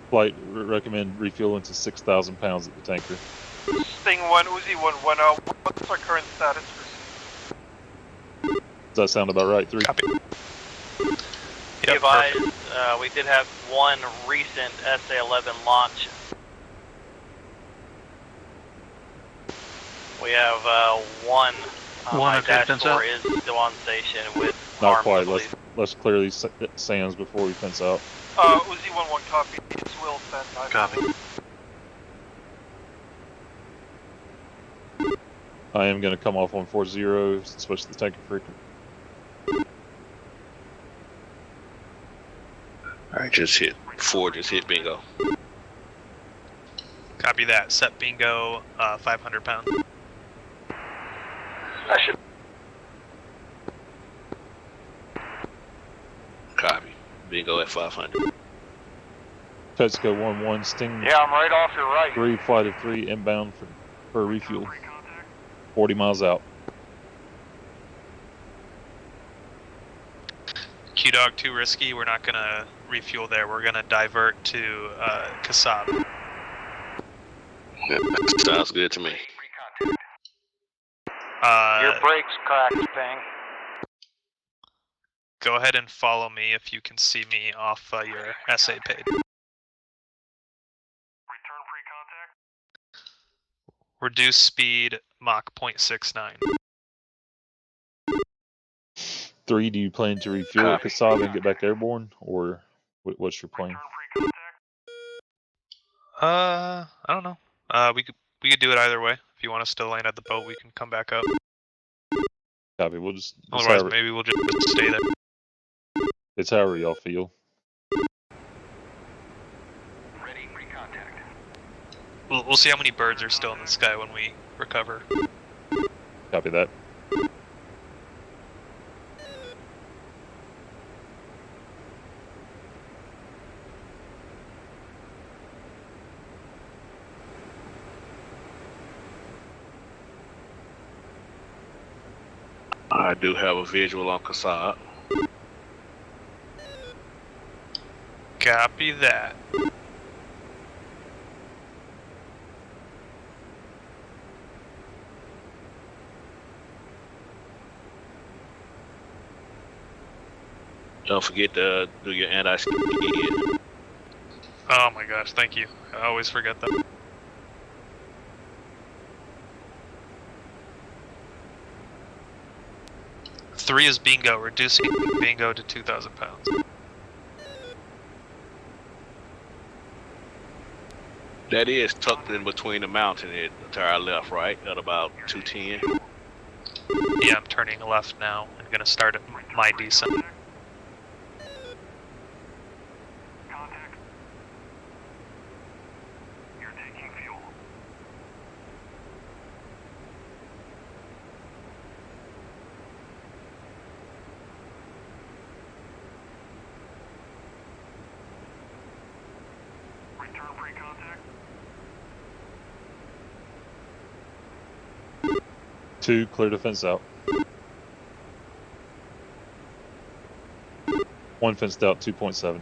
Flight recommend refueling to 6,000 pounds at the tanker. Sting 1, Uzi 1, 1, what's our current status for Does that sound about right? 3? Copy. Be advised, we did have one recent SA-11 launch. We have one One, okay, dash fence 4 out. is still on station with Not arms, quite. I believe. Let's clear these sands before we fence out. Uzi 1, 1 copy. It's Will stand by. Copy. I am going to come off on 40, switch to the tanker frequency. Alright, just hit 4, just hit bingo. Copy that. Set bingo, 500 pounds. I should. Copy. Bingo at 500. Petsko 1-1, Sting Yeah, I'm right off your right. 3, flight of 3, inbound for refuel. 40 miles out. Q-Dog too risky. We're not gonna refuel there. We're gonna divert to Kasab. Sounds good to me. Your brakes cracked, Ping. Go ahead and follow me if you can see me off your SA page. Return pre-contact. Reduce speed Mach 0.69. 3, do you plan to refuel at Kasab and get back airborne, or what's your plan? Return pre-contact. I don't know. We could do it either way. If you want us to land at the boat, we can come back up. Copy. We'll just Otherwise, maybe we'll just stay there. it's however y'all feel. Ready pre-contact. We'll see how many birds are still in the sky when we recover. Copy that. I do have a visual on Kasab. Copy that. Don't forget to do your anti-skid. Oh my gosh, thank you. I always forget that. Three is bingo, reducing bingo to 2,000 pounds. That is tucked in between the mountain and to our left, right? At about 210. Yeah, I'm turning left now. I'm gonna start at my descent. Contact. You're taking fuel. Return pre-contact. 2, clear the fence out. 1 fenced out, 2.7.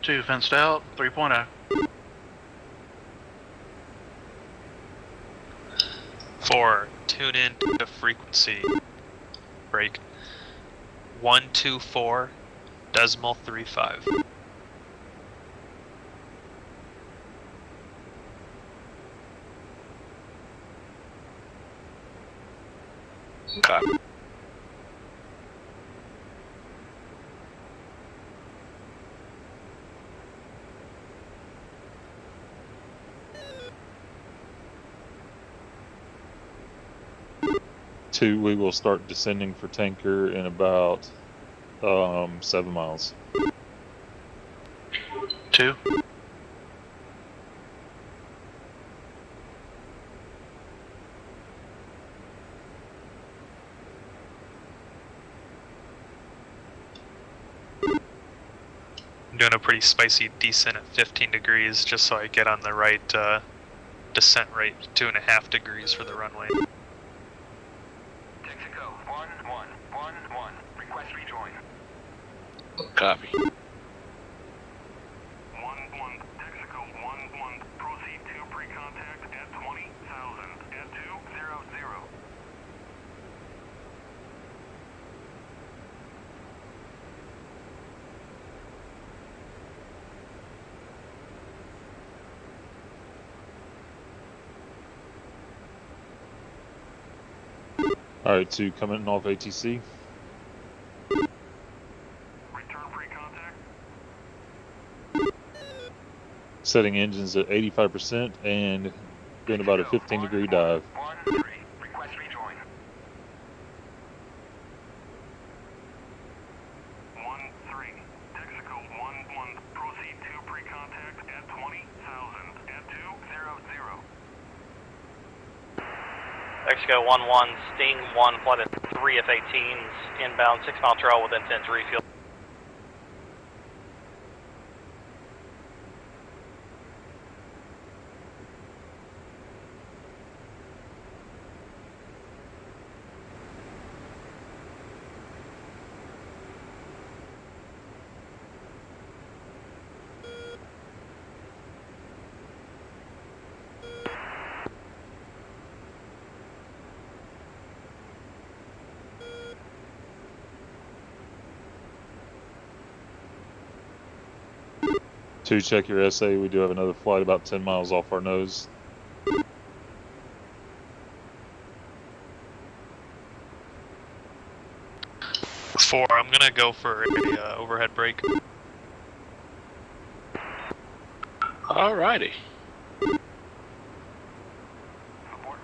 Two fenced out, 3.0. Four, tune in to frequency break 124.35. Copy. Two, we will start descending for tanker in about 7 miles. 2. I'm doing a pretty spicy descent at 15 degrees just so I get on the right descent rate, 2.5 degrees for the runway. Texaco 1111. Request rejoin. Copy. 11. Texaco 11. Proceed to pre-contact at 20,000 at 200. Alright, 2, coming off ATC. Return pre-contact. Setting engines at 85% and doing about a 15-degree dive. 13. Request rejoin. 13. Texaco 11. Proceed to pre-contact at 20,000 at 200. Mexico 1-1, Sting 1, flight at 3 F-18s, inbound 6 mile trail with intent to refuel. 2, check your SA. We do have another flight about 10 miles off our nose. 4, I'm gonna go for a overhead brake. Alrighty. Abort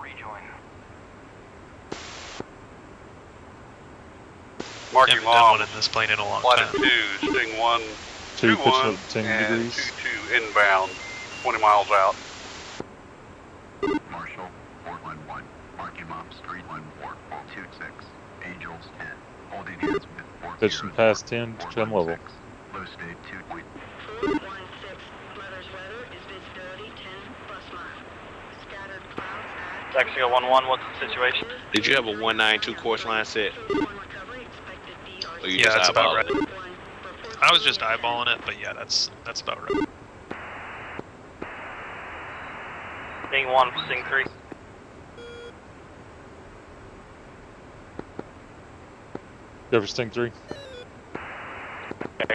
rejoin. Marking Haven't done one long. in this plane in a long Flight time. of 2, Sting 1, 2, 2 pitch 1, up 10 and degrees. 2 2 inbound, 20 miles out. Marshall, 411. Marking off street 1426. Angels 10. Holding hands with 40. Pitching past 10 to trim level. Low state 2. 416. Mother's weather is visibility 10 bus mile. Scattered clouds at... Taxi 11, what's the situation? Did you have a 192 course line set? Or you Yeah, just that's about eyeballed right. it? I was just eyeballing it, but yeah, that's about right. Sting 1 for Sting 3. Go for Sting 3. Are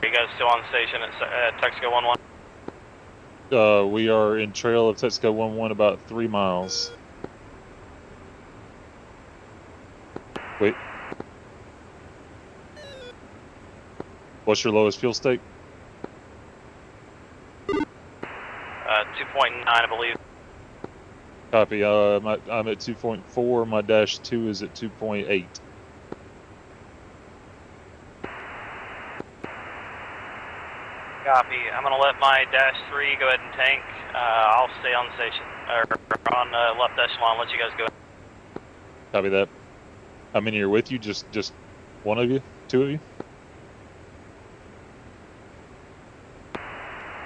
you guys still on station at Texaco 11? We are in trail of Texaco 11 about 3 miles. Wait. What's your lowest fuel stake? 2.9, I believe. Copy. I'm at 2.4. My dash 2 is at 2.8. Copy. I'm gonna let my dash 3 go ahead and tank. I'll stay on the station, or on left echelon, let you guys go. Copy that. How many are with you? Just one of you? 2 of you?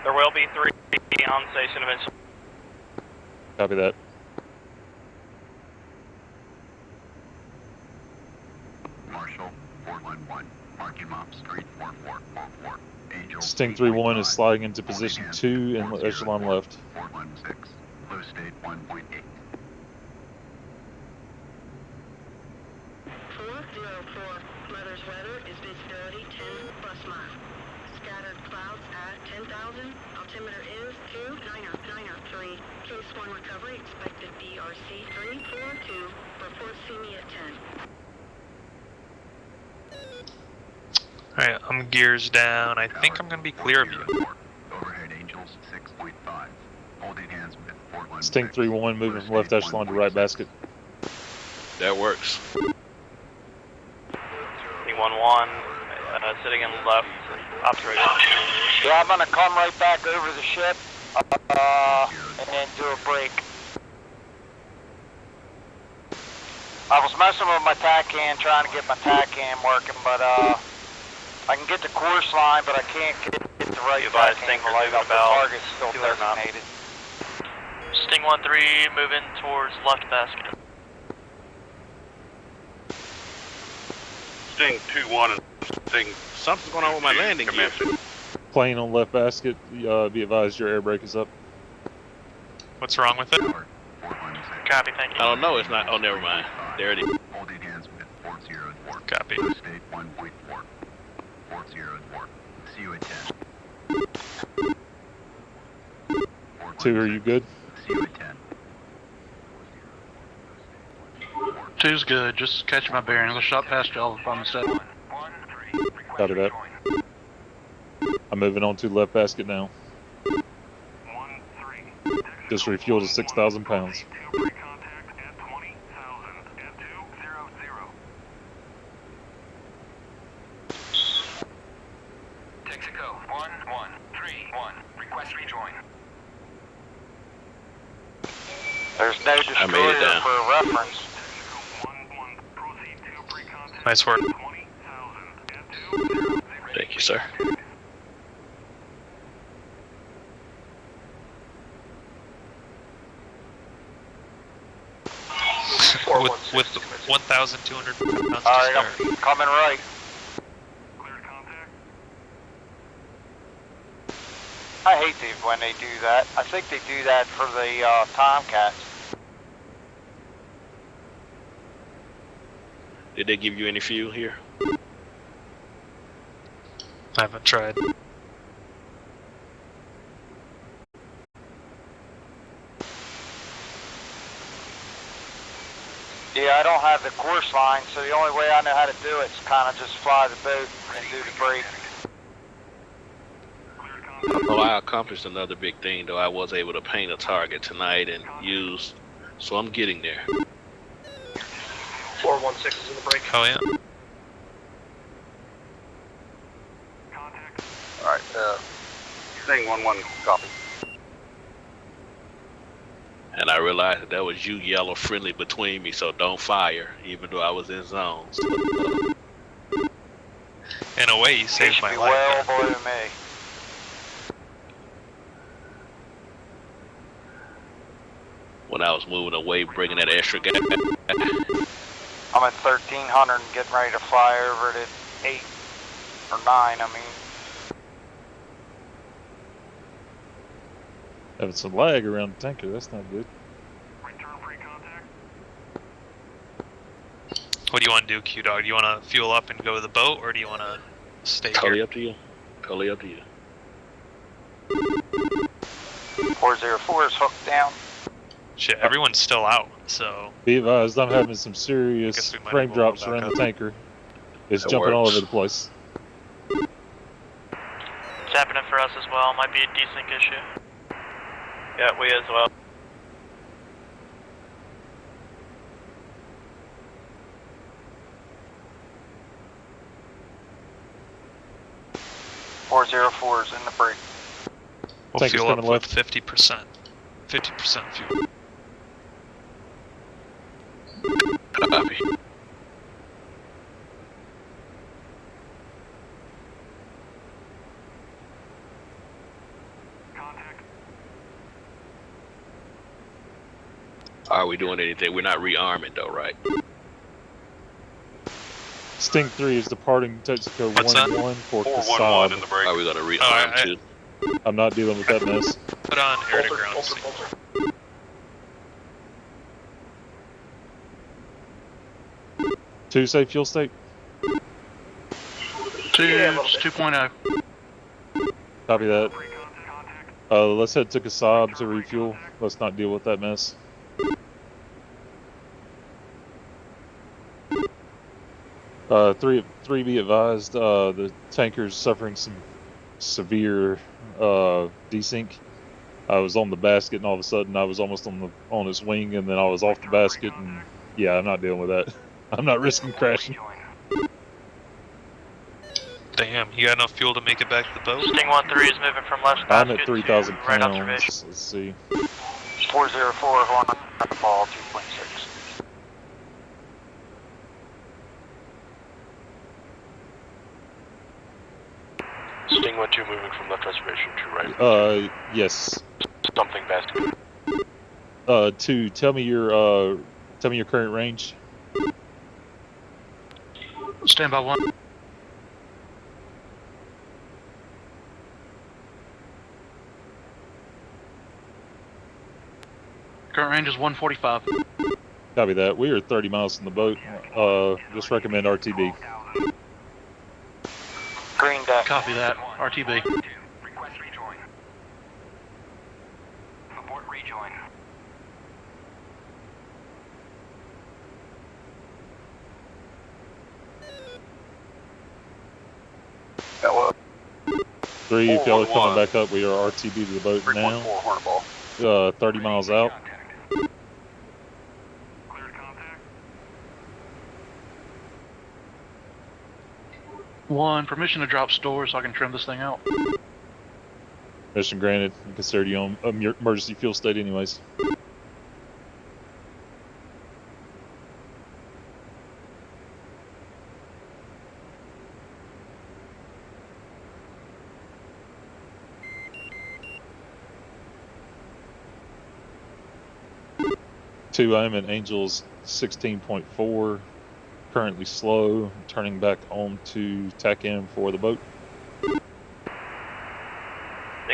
There will be 3 on station eventually. Copy that. Marshall, 411. Marking off street 4444. Angels Sting 3-1 is sliding into position 2 in echelon left. 416. Low state 1.8. 404. Mother's weather is visibility 10 bus mile. Scattered clouds at 10,000. Altimeter is 29093. Case 1 recovery expected BRC 342. Report see me at 10. Alright, I'm gears down. I think I'm gonna be clear of you. Overhead Angels 6.5. Holding hands with 416. Sting 3-1 moving from left echelon to right basket. That works. Sting 1-1, sitting in left observation. Yeah, I'm gonna come right back over the ship, and then do a break. I was messing with my TACAN, trying to get my TACAN working, but I can get the course line, but I can't get the right TACAN light up. The target's still designated. Sting 1-3 moving towards left basket. Sting 2-1 and Sting. Something's going on with my landing gear. Plane on left basket. Be advised your air brake is up. What's wrong with it? Copy, thank you. I don't know. It's not. Oh, never mind. There it is. Holding hands with 404. Copy. Low state 1.4. 404. See you at 10. 2, are you good? See you at 10. 2's good, just catching my bearings. I shot past y'all by mistake. Copy that. I'm moving on to left basket now. Just refueled to 6,000 pounds. Texaco 1131. Request rejoin. There's no I made it destroyer down. for reference. Nice work. Thank you, sir. with 1,200 pounds to Alright, spare. I'm coming right. I hate these when they do that. I think they do that for the Tomcats. Did they give you any fuel here? I haven't tried. have the course line, so the only way I know how to do it is kind of just fly the boat and do the brake. Oh, I accomplished another big thing, though. I was able to paint a target tonight and use, so I'm getting there. 416 is in the break. Oh yeah. Alright, Sting 1-1, copy. And I realized that was you yellow friendly between me, so don't fire, even though I was in zone. So, In a way, you saved my be life. well below me. when I was moving away, bringing that extra gas. I'm at 1300 and getting ready to fly over it at 8 or 9, I mean. Having some lag around the tanker, that's not good. What do you want to do, Q-Dog? Do you want to fuel up and go to the boat, or do you want to stay Totally here? up to you. Totally up to you. 404 is hooked down. Shit, everyone's still out, so... Be advised, I'm having some Guess serious we might frame as well drops go back around the up. tanker. It's That jumping all works. over the place. It's happening for us as well. Might be a desync issue. Yeah, we as well. .404 is in the break. We'll Tanker's fuel up coming with left. 50%. 50% fuel. Copy. Are we doing anything? We're not rearming though, right? Sting 3 is departing Texaco What's that? 1-1 for 411 in Kasab. the break. Are we gonna rearm too? I'm not dealing with that mess. Put on air to Bolter, ground. bolter, sync. bolter. Two safe fuel state. Yeah, a little bit. 2.0. Copy that. Let's head to Kasab to refuel. Let's not deal with that mess. Three be advised, the tanker's suffering some severe desync. I was on the basket and all of a sudden I was almost on his wing and then I was off the basket and yeah, I'm not dealing with that. I'm not risking crashing. Damn, you got enough fuel to make it back to the boat? Sting 1-3 is moving from left I'm basket at 3,000 to right pounds. observation. Let's see. 404 horn ball 2.6. Sting 1-2 moving from left reservation to right. Yes. Something basket. Two. Tell me your current range. Stand by 1. Current range is 145. Copy that. We are 30 miles from the boat. Just recommend RTB. Green deck. Copy that. RTB. Request rejoin. Abort rejoin. That was 3, if y'all are coming 411. back up, we are RTB to the boat 3.4 now. horn ball. 30 miles out. Cleared contact. 1. Permission to drop stores so I can trim this thing out. Mission granted. I consider you on emergency fuel state anyways. Two, I'm at Angels 16.4. Currently slow. Turning back on to TACAM for the boat. Sting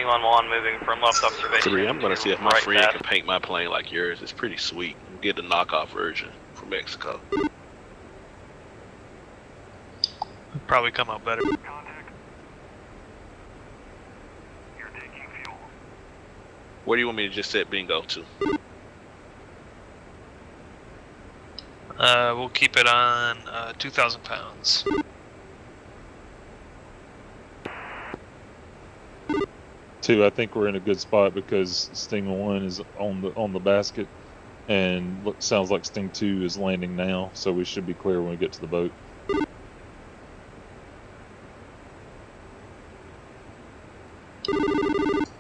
1-1 moving from left observation. 3, I'm gonna see if my right friend basket. can paint my plane like yours. It's pretty sweet. Get the knockoff version from Mexico. Probably come out better. Contact. You're taking fuel. Where do you want me to just set bingo to? We'll keep it on 2,000 pounds. Two, I think we're in a good spot because Sting 1 is on the basket, and sounds like Sting 2 is landing now, so we should be clear when we get to the boat.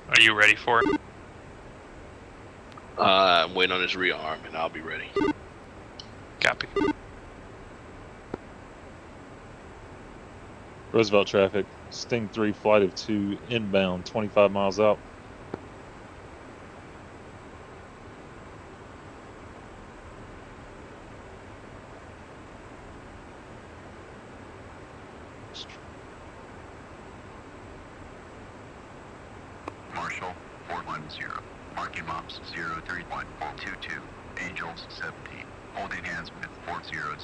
Are you ready for it? I'm waiting on his rearm, and I'll be ready. Copy. Roosevelt traffic, Sting 3, flight of 2, inbound, 25 miles out. Marshall 410. Marking maps 03122. Angels 17. Holding hands with 400.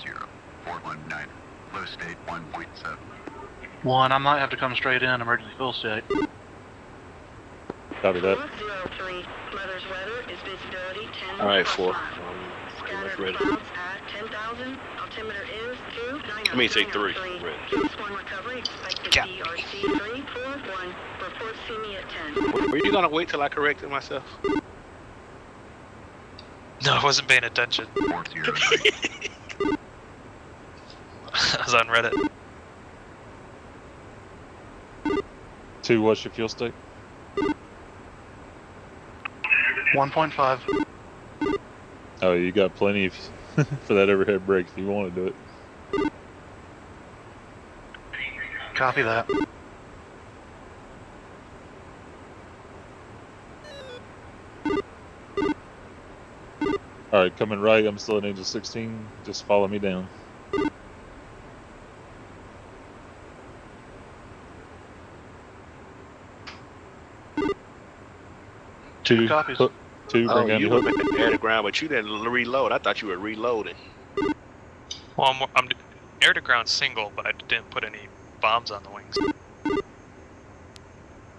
419. Low state 1.7. 1, I might have to come straight in, emergency fuel state. Copy that. 403. Mother's weather is visibility 10 All right, plus 4. miles. Pretty much Scattered ready. clouds at 10,000. Altimeter is 290. I mean, say 3. Ready. Ready. Case 1 recovery expected DRC 341. Report see me at 10. Were you gonna wait till I corrected myself? No, I wasn't paying attention. 403. I was on Reddit. 2, what's your fuel state? 1.5. Oh, you got plenty for that overhead brake if you want to do it. Copy that. Alright, coming right, I'm still at Angel 16, just follow me down. Two, copies. Hook, 2, bring down you your were hook. air to ground, but you didn't reload. I thought you were reloading. Well, I'm air to ground single, but I didn't put any bombs on the wings.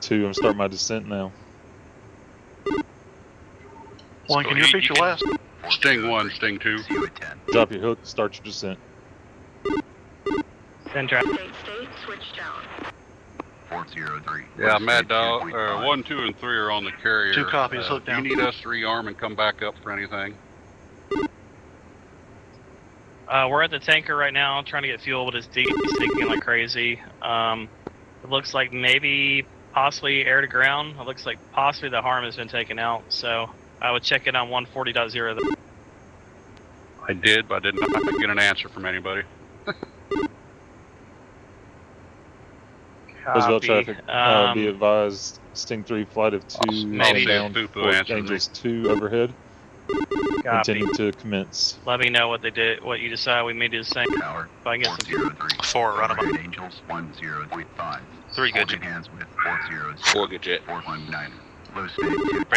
2, I'm starting my descent now. 1, can you repeat your last? Sting 1, Sting 2. See you at 10. Drop your hook, start your descent. Send traffic. State switch tower. 403. Yeah, Low Mad state Dog. 2.5. 1, 2, and 3 are on the carrier. 2 copies, hook Do down. you need us to rearm and come back up for anything? We're at the tanker right now, trying to get fuel, but it's sinking like crazy. It looks like maybe, possibly air to ground. It looks like possibly the harm has been taken out, so I would check it on 140.0. I did, but I did not get an answer from anybody. Roosevelt Copy. traffic, be advised, Sting 3, flight of 2, maybe down, Fufu Fort answered me. Angels 2 overhead, Copy. intending to commence. Let me know what they did, what you decide. We may do the same. Tower. If I can get some. 403. 4, run 'em up. Overhead Angels 10.5. 3 good. Holding hands with 400. 4 good jet. 419. Low state 2.5.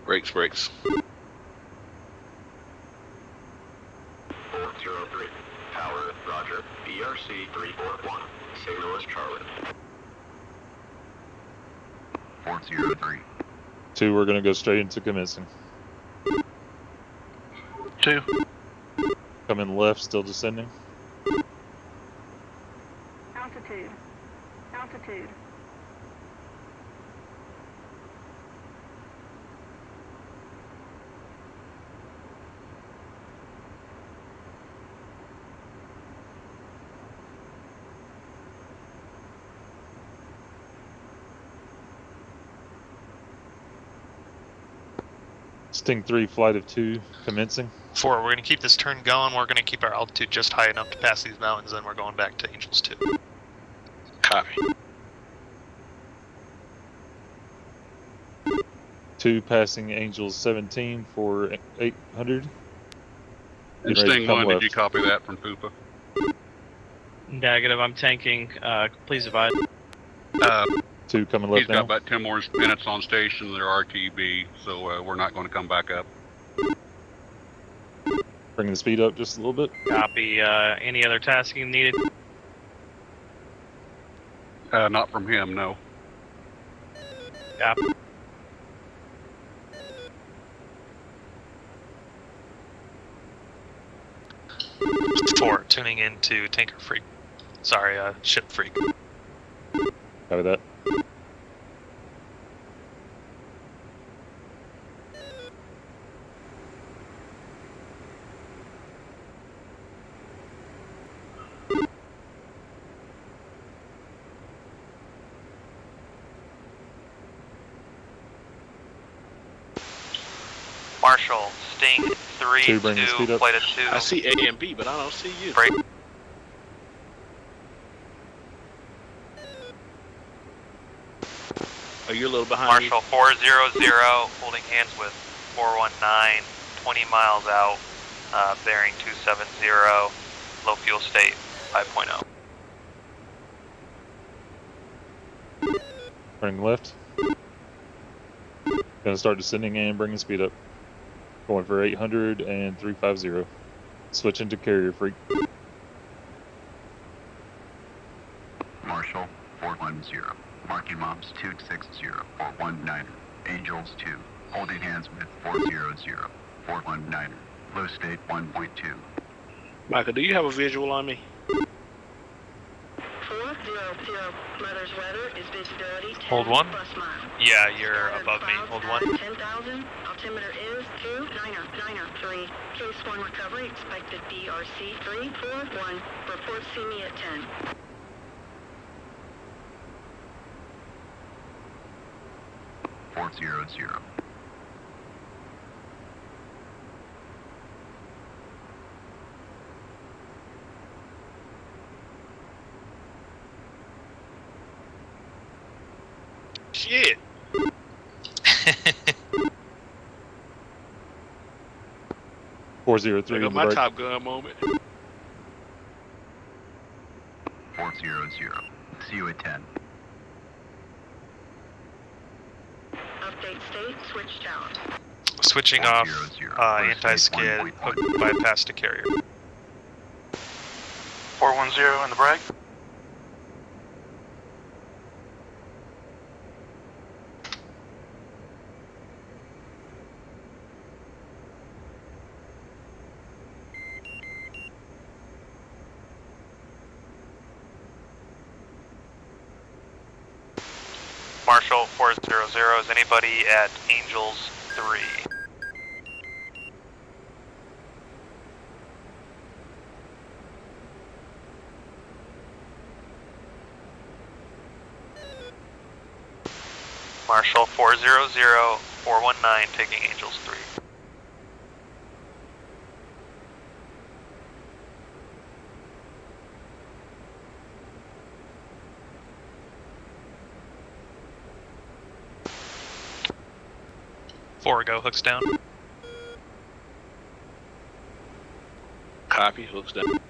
Brakes. Brakes. 403. Tower, roger. BRC 341. Signal is Charlie. 403. 2, we're going to go straight into commencing. 2. Coming left, still descending. Altitude. Altitude. Sting 3, flight of 2, commencing. 4, we're going to keep this turn going. We're going to keep our altitude just high enough to pass these mountains, then we're going back to Angels 2. Copy. 2, passing Angels 17 for 800. And Getting ready to Sting come 1, left. did you copy that from Fupa? Negative. I'm tanking. Please advise. 2, coming He's left got now. about 10 more minutes on station. They're RTB, so we're not going to come back up. Bringing the speed up just a little bit. Copy. Any other tasking needed? Not from him, no. Copy. 4, tuning into Tanker Freak. Sorry, Ship Freak. Copy that. Marshall, Sting 3, 2, bring the speed up. flight of 2. I see A and B, but I don't see you. Break. Are you a little behind? Marshall 400, holding hands with 419, 20 miles out, bearing 270, low fuel state 5.0. Turning left. Gonna start descending and bringing speed up. Going for 800 and 350. Switching to Carrier Freak. Marshall 410. Marking mobs 260 419. Angels 2. Holding hands with 400 419. Low state 1.2. Michael, do you have a visual on me? 400. Mother's weather is visibility 10 Hold 1. bus mile. Yeah, you're Scattered above me. clouds Hold 1. at 10,000. Altimeter is 293. Case 1 recovery. Expected BRC 341. Report see me at 10. $400. Shit. 403. I got my Top Gun moment. 400. See you at 10. Update state. Switch tower. Switching off 400. anti-skid, hook bypass to Carrier. 410 in the break. Marshall 400, is anybody at Angels 3? Marshall 400, 419, taking Angels 3. Go, hooks down. Copy, hooks down.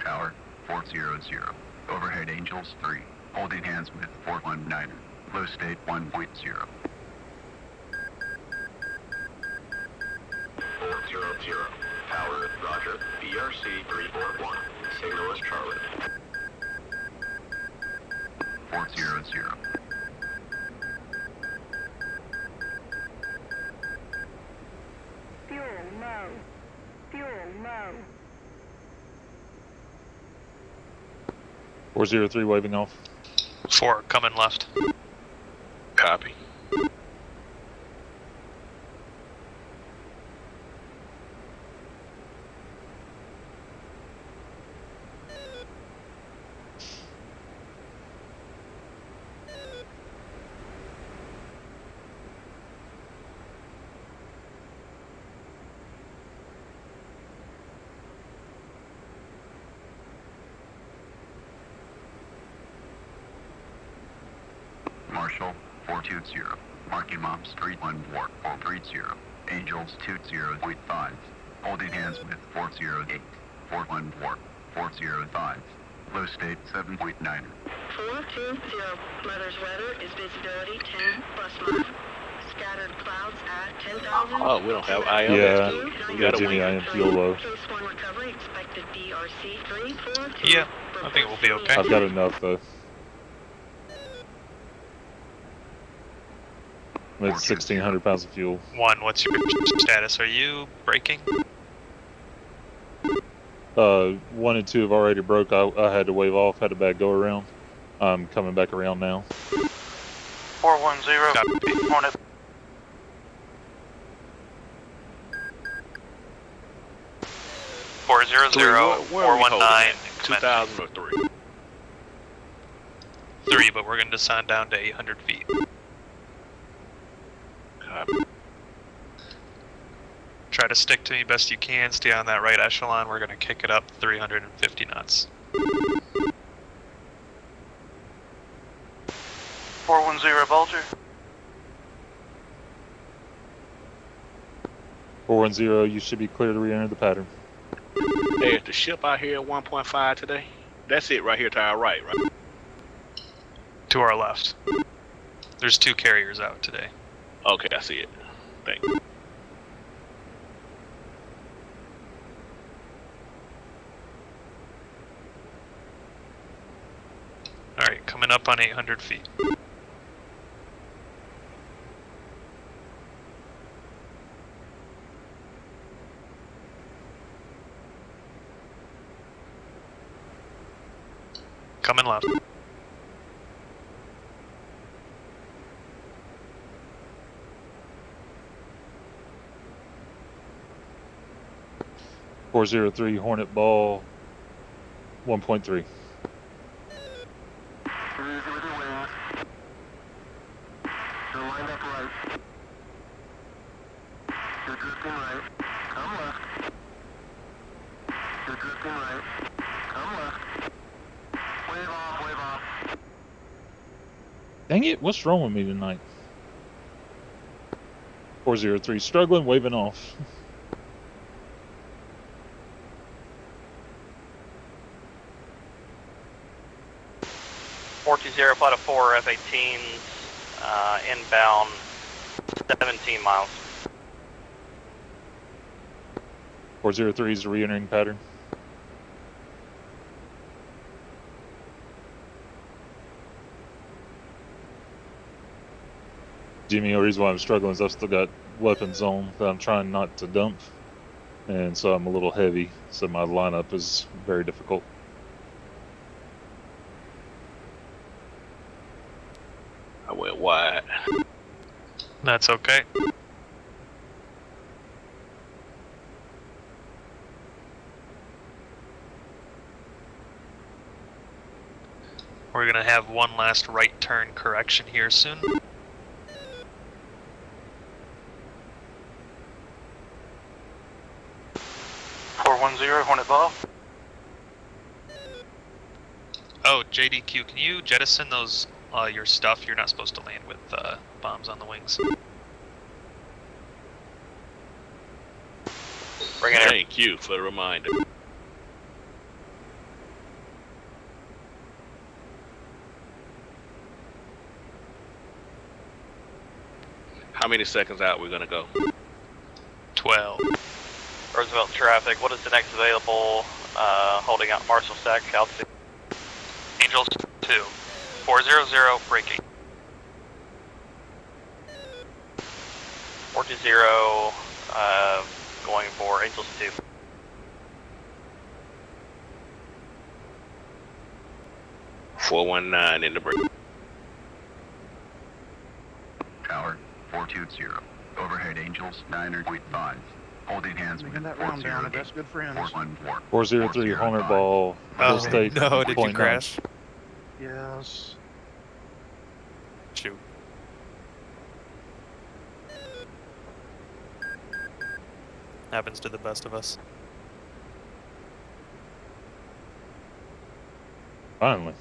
Tower 400. Overhead Angels 3. Holding hands with 419. Low state 1.0. 400. Tower, roger. BRC 341. Signal is Charlie. 400. Fuel low. Fuel low. 403 waving off. 4 coming left. Copy. Marshall 420. Marking mobs 314 430. Angels 20.5. Holding hands with 408, 414, 405. Low state 7.9. 420. Mother's weather is visibility 10 bus miles. Scattered clouds at 10,000. Oh, we don't have IL. Yeah, We yeah, got a Jimmy, wing. I am fuel low. Case 1 recovery expected DRC 342. Yeah, I think we'll be okay. I've got enough though. I'm at 1,600 pounds of fuel. 1, what's your status? Are you braking? 1 and 2 have already broke. I had to wave off, had a bad go around. I'm coming back around now. 410. Copy. Hornet. Where are we 419. holding? 2,000 or 3? 3, but we're going to descend down to 800 feet. Copy. Try to stick to me best you can. Stay on that right echelon. We're going to kick it up 350 knots. 410 Bulger. 410, you should be clear to re-enter the pattern. Hey, is the ship out here at 1.5 today? That's it right here to our right? To our left. There's 2 carriers out today. Okay, I see it. Thank you. Alright, coming up on 800 feet. Coming left. .403 Hornet Ball 1.3. Dang it, what's wrong with me tonight? 403, struggling, waving off. Flight of 4 F-18s, inbound 17 miles. 403 is the re-entering pattern. Jimmy, the reason why I'm struggling is I've still got weapons on that I'm trying not to dump, and so I'm a little heavy, so my lineup is very difficult. I went wide. That's okay. We're gonna have one last right turn correction here soon. Hornet Ball. Oh, JDQ, can you jettison those your stuff? You're not supposed to land with bombs on the wings. Bring it in. Thank you for the reminder. How many seconds out we're gonna go? 12. Roosevelt traffic. What is the next available? Holding out Marshall Stack, altitude. Angels 2. 400 braking. 420, going for Angels 2. .419 in the break. Tower 420. Overhead Angels 9.5. Holding hands with Making that round down, 408, that's good friends. 414. 403 Hornet Ball, Oh, full state. no, did you 0.9. crash? Yes. Shoot. Happens to the best of us. Finally.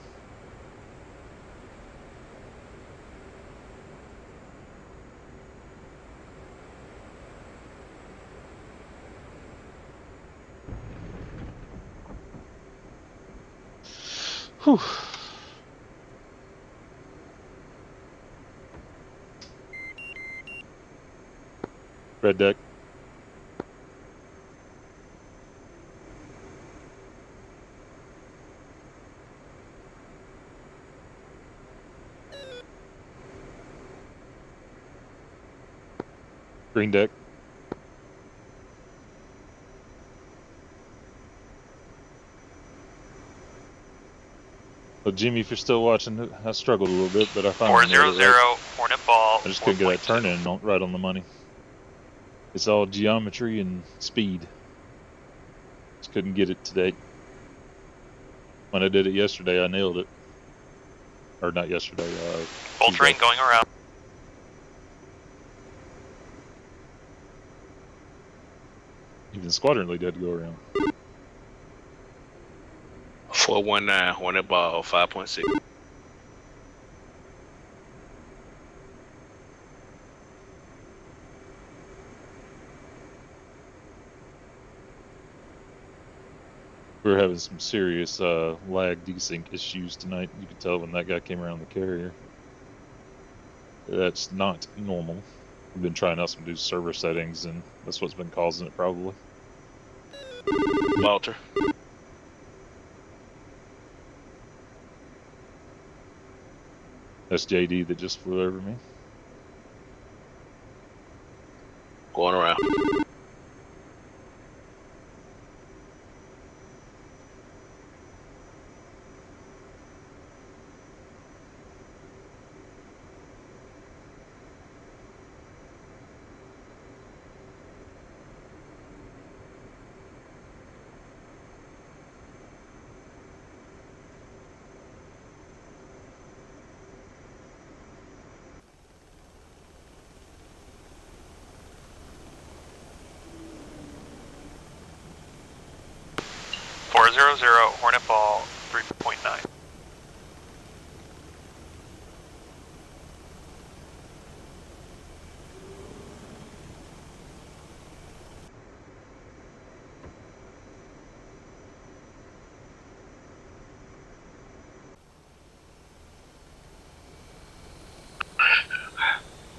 Whew. Red deck. Green deck. Well, Jimmy, if you're still watching, I struggled a little bit, but I finally nailed it 400 right. Hornet Ball. I just couldn't get that 4.2. turn in right on the money. It's all geometry and speed. Just couldn't get it today. When I did it yesterday, I nailed it. Or not yesterday. Full Tuesday. train going around. Even Squadron League had to go around. 419 Hornet Ball 5.6. We were having some serious lag desync issues tonight. You could tell when that guy came around the carrier. That's not normal. We've been trying out some new server settings, and that's what's been causing it, probably. Walter. That's JD that just flew over me. Going around. Hornet Ball 3.9.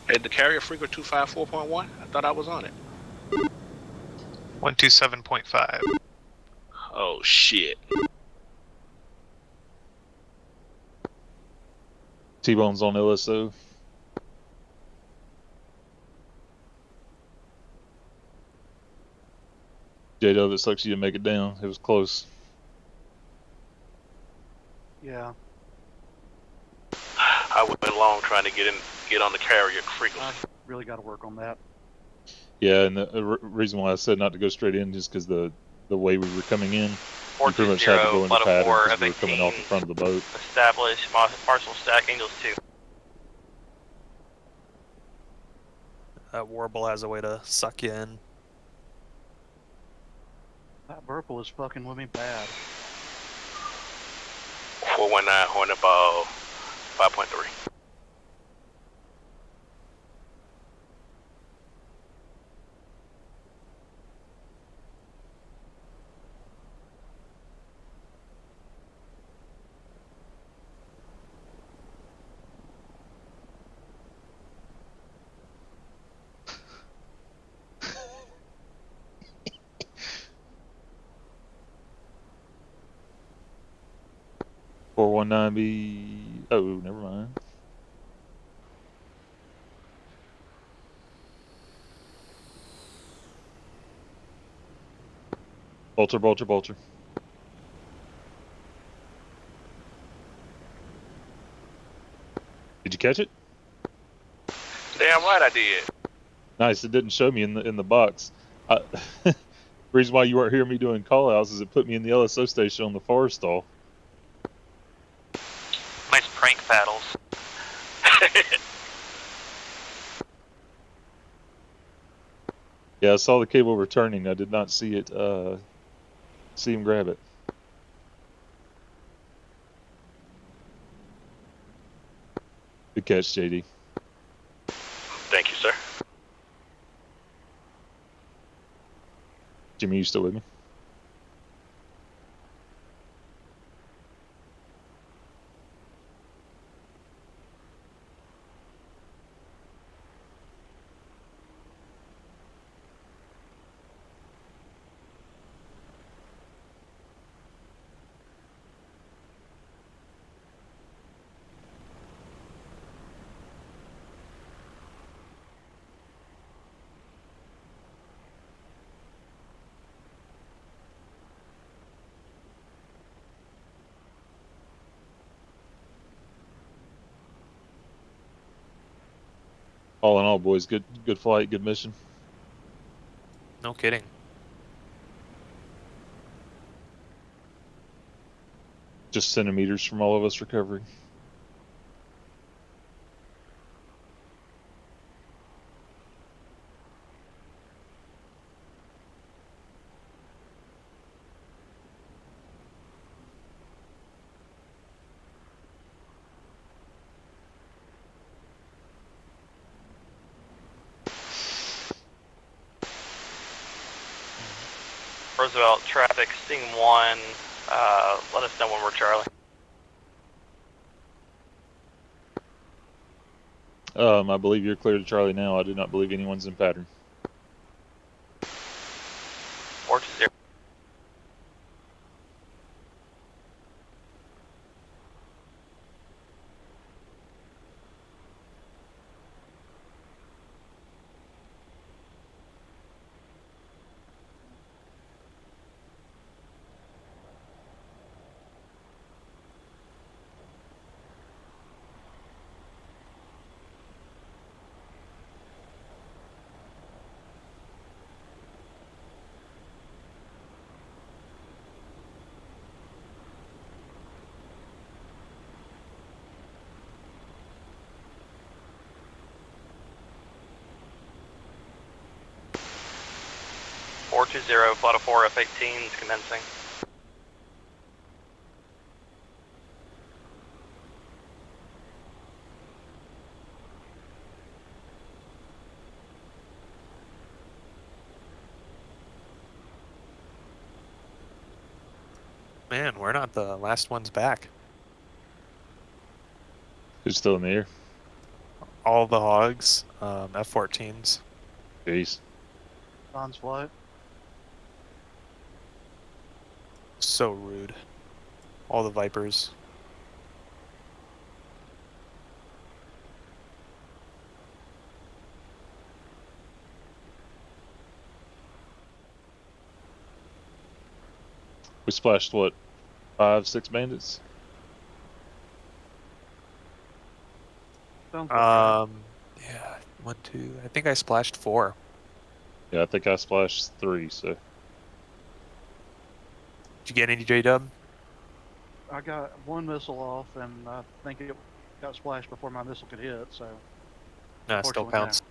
Hey, the carrier frequent 254.1? I thought I was on it. 127.5. Oh shit. T-Bone's on LSO. J-Dub, that sucks you didn't make it down. It was close. Yeah. I went along trying to get on the carrier frequency. I really got to work on that. Yeah, and the reason why I said not to go straight in is because the way we were coming in, we pretty much had to go into pattern because we were coming off the front of the boat. Establish partial stack Angels 2. That warble has a way to suck you in. That Burple is fucking with me bad. 419 Hornet Ball 5.3. B. Oh, never mind. Bolter. Did you catch it? Damn right I did. Nice. It didn't show me in the box. Reason why you weren't hearing me doing call outs is it put me in the LSO station on the forest stall. Nice prank paddles. Yeah, I saw the cable returning. I did not see it. See him grab it. Good catch, JD. Thank you, sir. Jimmy, you still with me? All in all, boys, good flight, good mission. No kidding. Just centimeters from all of us recovering. Roosevelt, traffic, Sting 1, let us know when we're Charlie. I believe you're clear to Charlie now. I do not believe anyone's in pattern. 420. Flight of 4 F-18s commencing. Man, we're not the last ones back. Who's still in the air? All the hogs, F-14s. Jeez. Don's flight. So rude. All the Vipers. We splashed what? 5, 6 bandits? Sounds about right. Yeah, 1, 2. I think I splashed 4. Yeah, I think I splashed 3, so. Did you get any, J-Dub? I got one missile off, and I think it got splashed before my missile could hit, so. No, it still counts.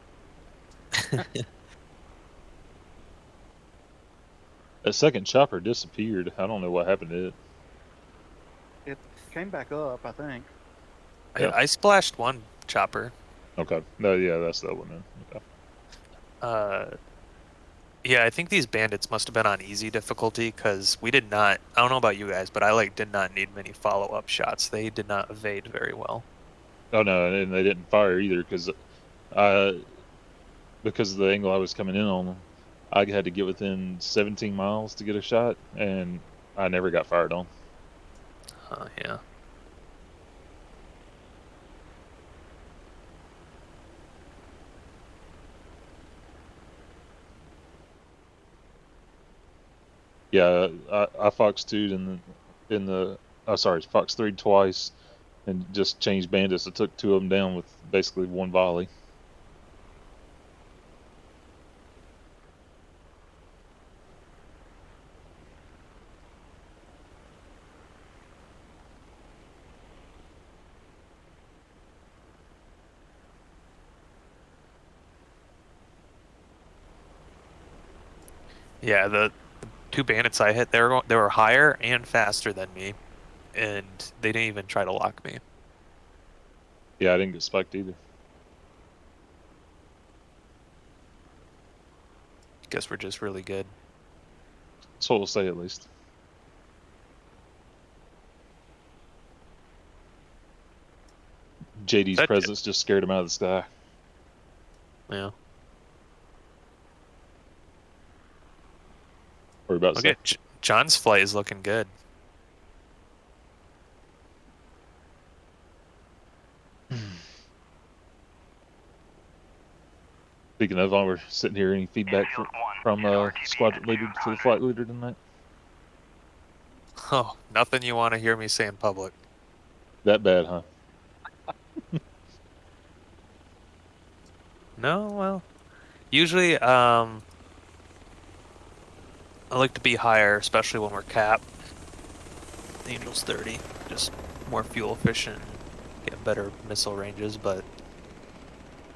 That second chopper disappeared. I don't know what happened to it. It came back up, I think. Yeah. I splashed 1 chopper. Okay. No, yeah, that's that one then. Okay. Yeah, I think these bandits must have been on easy difficulty because we did not. I don't know about you guys, but I did not need many follow-up shots. They did not evade very well. Oh no, and they didn't fire either because of the angle I was coming in on them. I had to get within 17 miles to get a shot, and I never got fired on. Yeah. Yeah, I Fox 2'd Fox 3'd twice, and just changed bandits. I took 2 of them down with basically 1 volley. Yeah, the 2 bandits I hit, they were higher and faster than me, and they didn't even try to lock me. Yeah, I didn't get spiked either. Guess we're just really good. That's what we'll say at least. JD's presence just scared him out of the sky. Yeah. What about Okay, John's flight is looking good. Speaking of, while we're sitting here, any feedback from squadron leader to the flight leader tonight? Oh, nothing you want to hear me say in public. That bad, huh? No, well, usually I like to be higher, especially when we're capped. Angel's 30, just more fuel efficient, get better missile ranges, but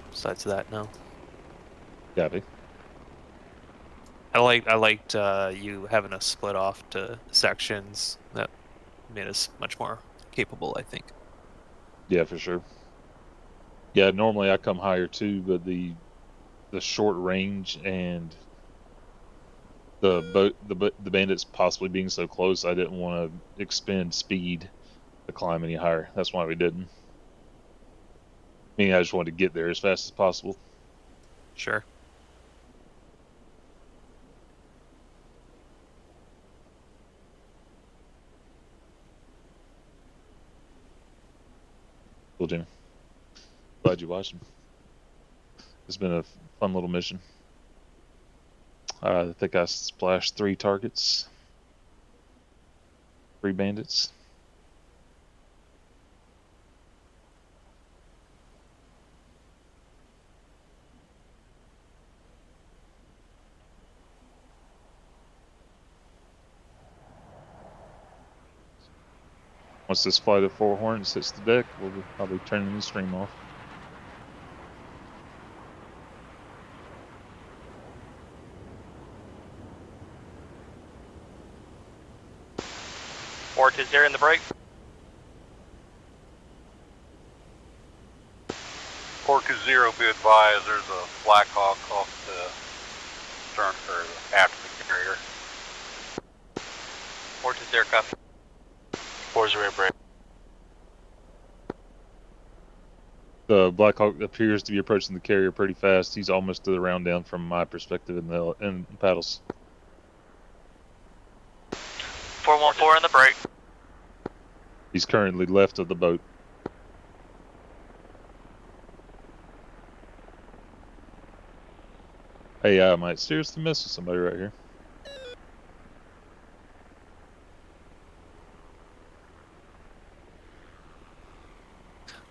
besides that, no. Copy. I liked you having us split off to sections. That made us much more capable, I think. Yeah, for sure. Yeah, normally I come higher too, but the short range and the bandits possibly being so close, I didn't want to expend speed to climb any higher. That's why we didn't. Meaning I just wanted to get there as fast as possible. Sure. Cool, Jimmy. Glad you watched him. It's been a fun little mission. I think I splashed 3 targets. 3 bandits. Once this flight of 4 Hornets hits the deck, I'll be turning the stream off. Fort is there in the break. Pork 0, be advised, there's a Black Hawk off the stern or after the carrier. Fort is there, copy. 4-0 break. The Black Hawk appears to be approaching the carrier pretty fast. He's almost to the round down from my perspective in the paddles. 414 in the break. He's currently left of the boat. Hey, I might seriously miss somebody right here.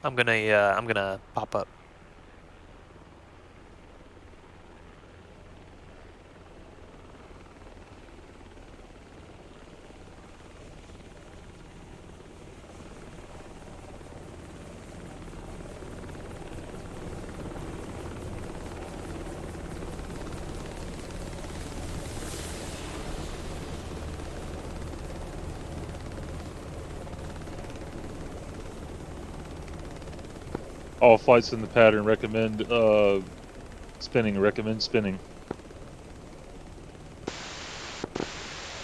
I'm gonna pop up. All flights in the pattern recommend spinning. Recommend spinning.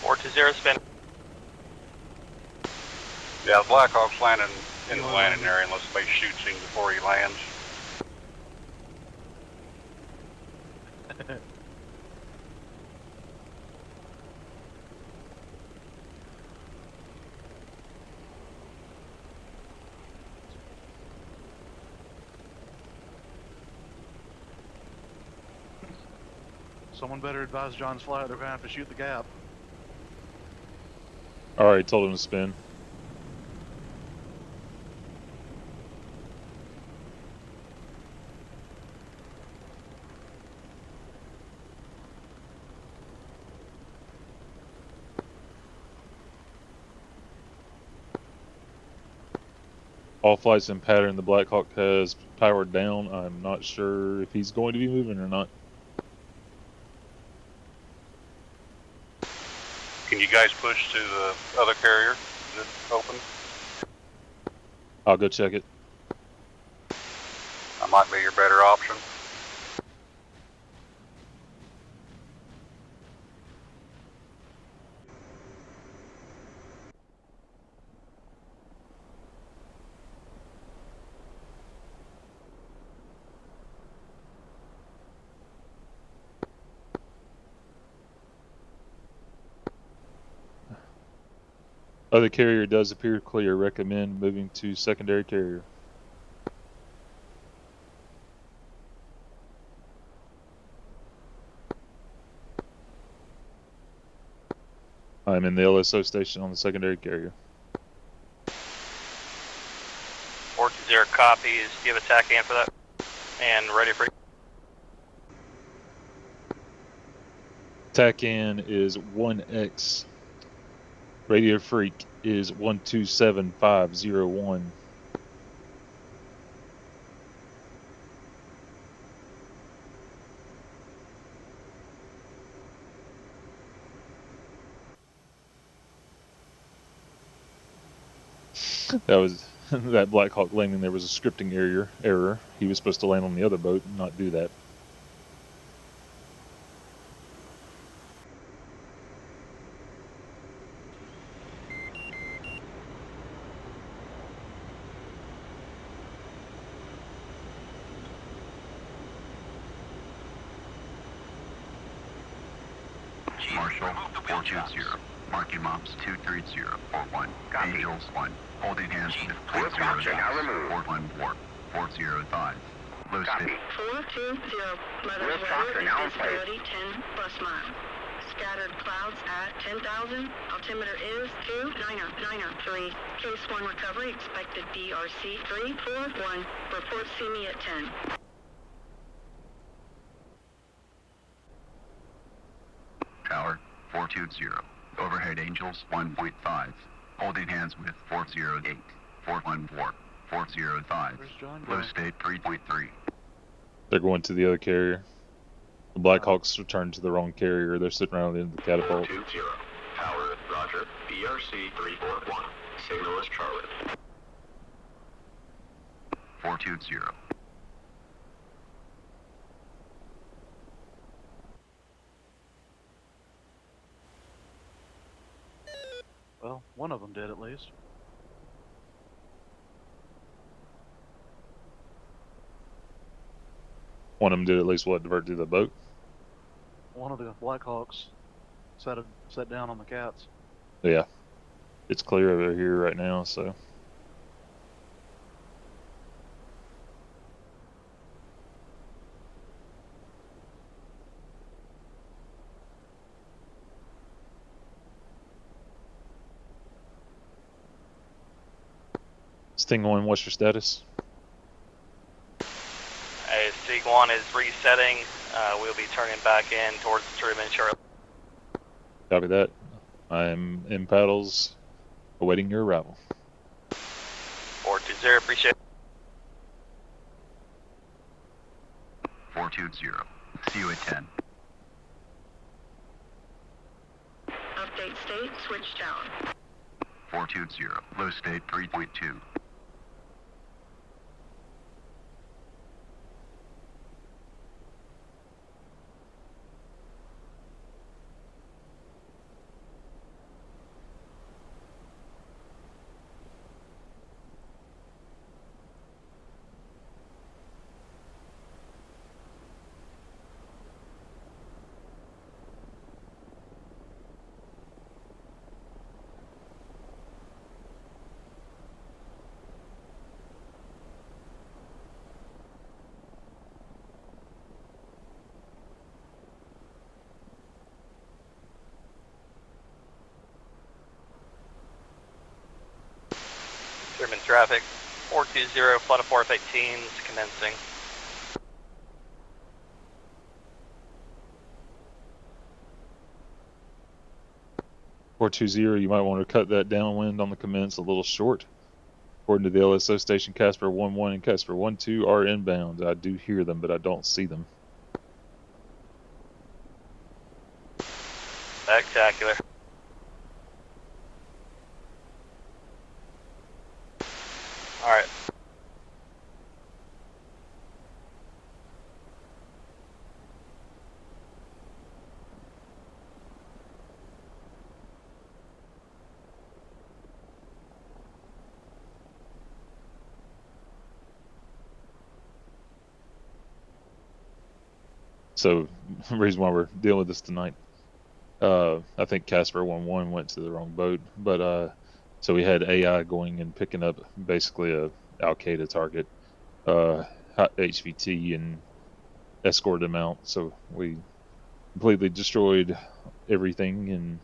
420 spin. Yeah, the Black Hawk's landing in the landing area unless somebody shoots him before he lands. Someone better advise John's flight. They're gonna have to shoot the gap. Alright, told him to spin. All flights in pattern. The Black Hawk has powered down. I'm not sure if he's going to be moving or not. Can you guys push to the other carrier? Is it open? I'll go check it. That might be your better option. Other carrier does appear clear. Recommend moving to secondary carrier. I'm in the LSO station on the secondary carrier. 420 copy. Do you have a TAC in for that? And ready for you? TACAN is 1X. Radio Freak is 127501. That was that Black Hawk landing. There was a scripting error. He was supposed to land on the other boat and not do that. Marshall 420. Marking mobs 23041. Angels 1. Holding hands with 400. 414. 405. Low state. 420. Mother's weather is visibility 10 bus miles. Scattered clouds at 10,000. Altimeter is 2993. Case 1 recovery expected DRC 341. Report see me at 10. Tower 420. Overhead Angels 1.5. Holding hands with 408. 414. 405. Low state 3.3. They're going to the other carrier. The Black Hawks returned to the wrong carrier. They're sitting around the end of the catapult. 420. Tower, roger. BRC 341. Signal is Charlotte. 420. Well, one of them did at least. One of them did at least what, divert to the boat? One of the Blackhawks sat down on the cats. Yeah. It's clear over here right now, so. Sting 1, what's your status? Stig 1 is resetting. We'll be turning back in towards the Truman Charlotte. Copy that. I'm in paddles, awaiting your arrival. 420, appreciate it. 420. See you at 10. Update state, switch tower. 420. Low state 3.2. Truman traffic, 420, flood of 418s commencing. 420, you might want to cut that downwind on the commence a little short. According to the LSO station, Casper 1-1 and Casper 1-2 are inbound. I do hear them, but I don't see them. Spectacular. Alright. So, the reason why we're dealing with this tonight, I think Casper 1-1 went to the wrong boat, but so we had AI going and picking up basically a Al-Qaeda target, HVT, and escorted them out. So we completely destroyed everything and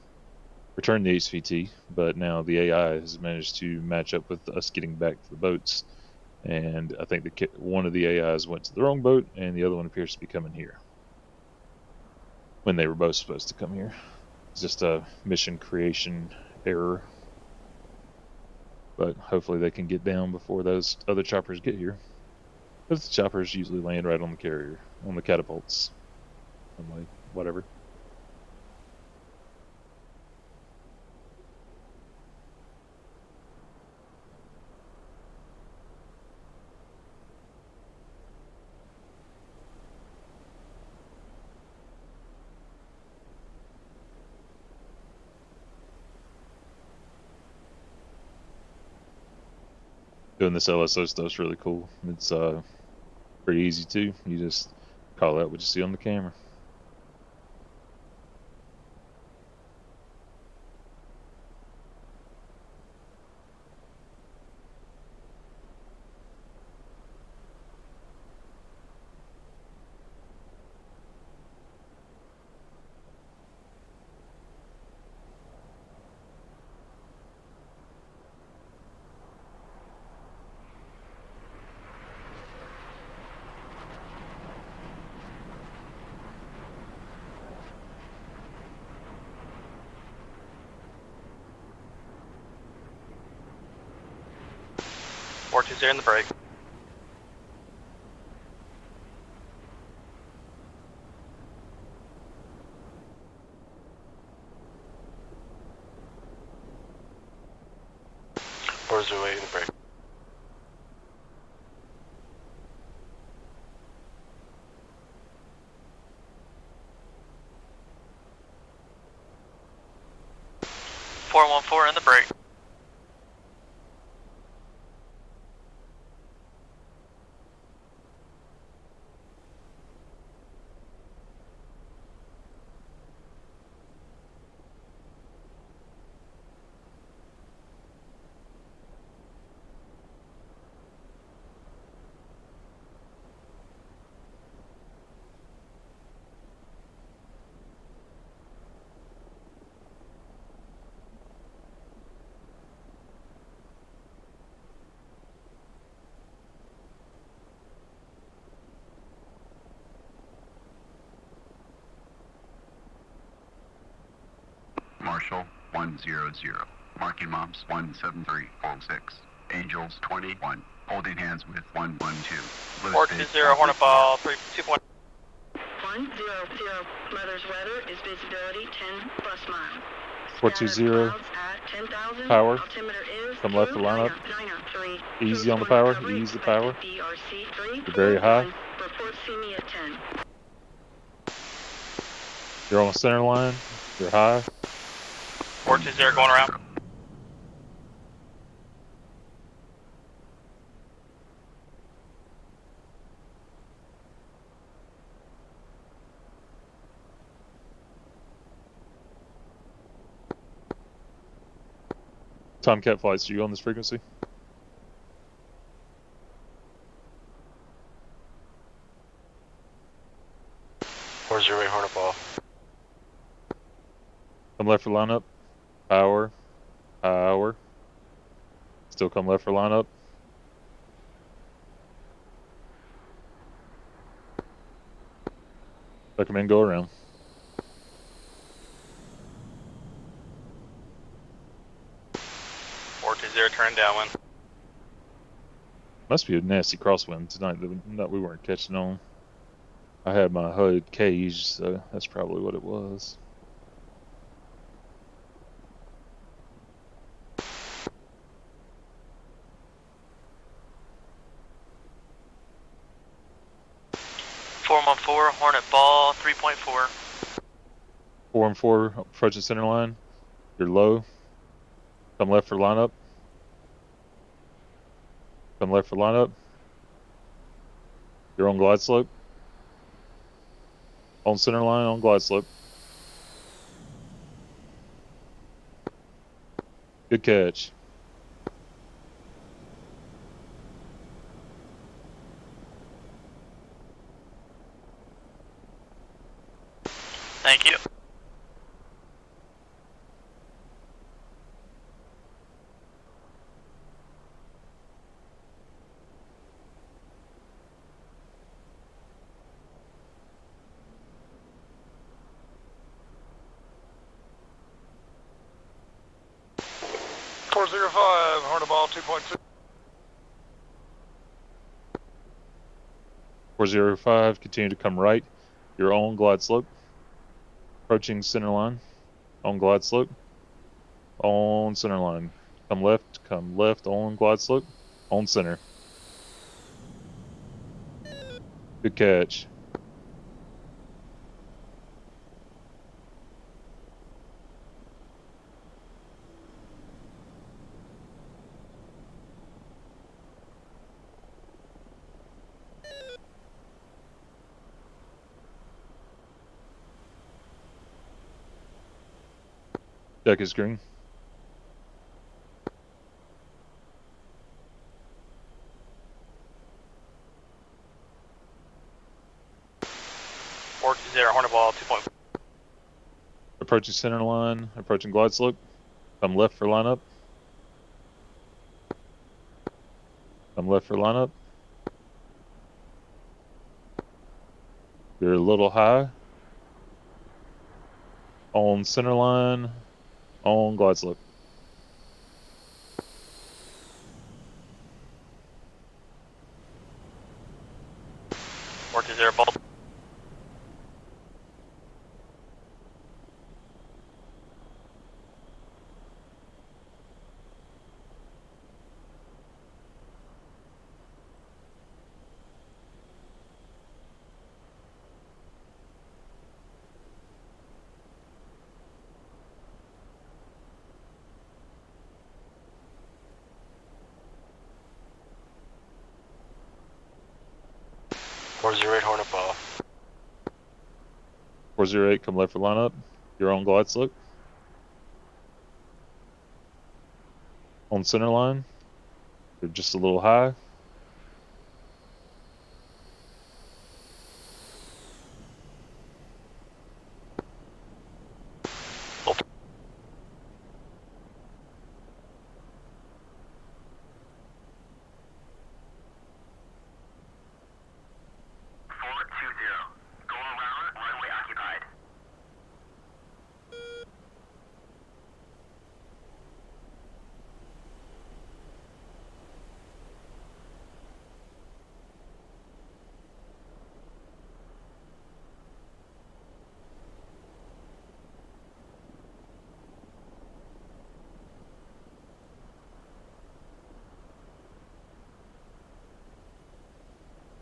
returned the HVT, but now the AI has managed to match up with us getting back to the boats. And I think one of the AIs went to the wrong boat, and the other one appears to be coming here. when they were both supposed to come here. It's just a mission creation error. But hopefully they can get down before those other choppers get here. But the choppers usually land right on the carrier, on the catapults. I'm like, whatever. Doing this LSO stuff's really cool. It's pretty easy too. You just call out what you see on the camera. Fortune's there in the break. Where's the way in the break? .414 in the break. Marshall 100. Marking mobs 17346. Angels 21. Holding hands with 112. 420 Hornet Ball 2.1. 100. Mother's weather is visibility 10 bus miles. 420. Clouds at 10,000. Power. Altimeter is Come left for lineup. 903. Easy on the power. Ease the power. DRC 3. You're very high. Report see me at 10. You're on the center line. You're high. 420 going around. Tomcat flights, are you on this frequency? Where's your way, Hornet Ball? Come left for lineup. Power. Power. Still come left for lineup. Recommend go around. Turn downwind. Must be a nasty crosswind tonight that we weren't catching on. I had my HUD caged, so that's probably what it was. .414 Hornet Ball 3.4. 414 approaching center line. You're low. Come left for lineup. Come left for lineup. You're on glide slope. On center line, on glide slope. Good catch. Thank you. 405, Horniball 2.2. 405, continue to come right. Your own glide slope. Approaching center line. On glide slope. On center line. Come left on glide slope. On center. Good catch. Deck is green. Horniball 2.4. Approaching center line. Approaching glide slope. Come left for lineup. Come left for lineup. You're a little high. On center line. On glide slope. Bolt. Horniball. 408, come left for lineup. Your own glide slope. On center line. You're just a little high.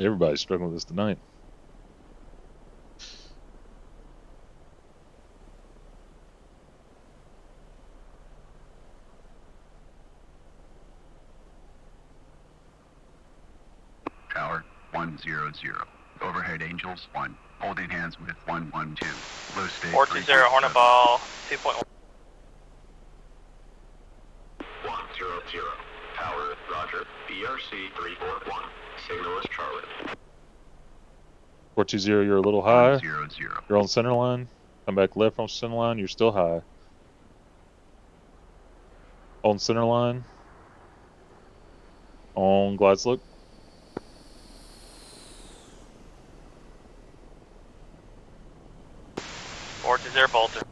Everybody's struggling with this tonight. Tower 100. Overhead Angels 1. Holding hands with 112. Low state 420 Horniball 2.1. 100. Tower, roger. BRC 341. Signal is Charlie. 420, you're a little high. 100. You're on center line. Come back left on center line. You're still high. On center line. On glide slope. Bolter.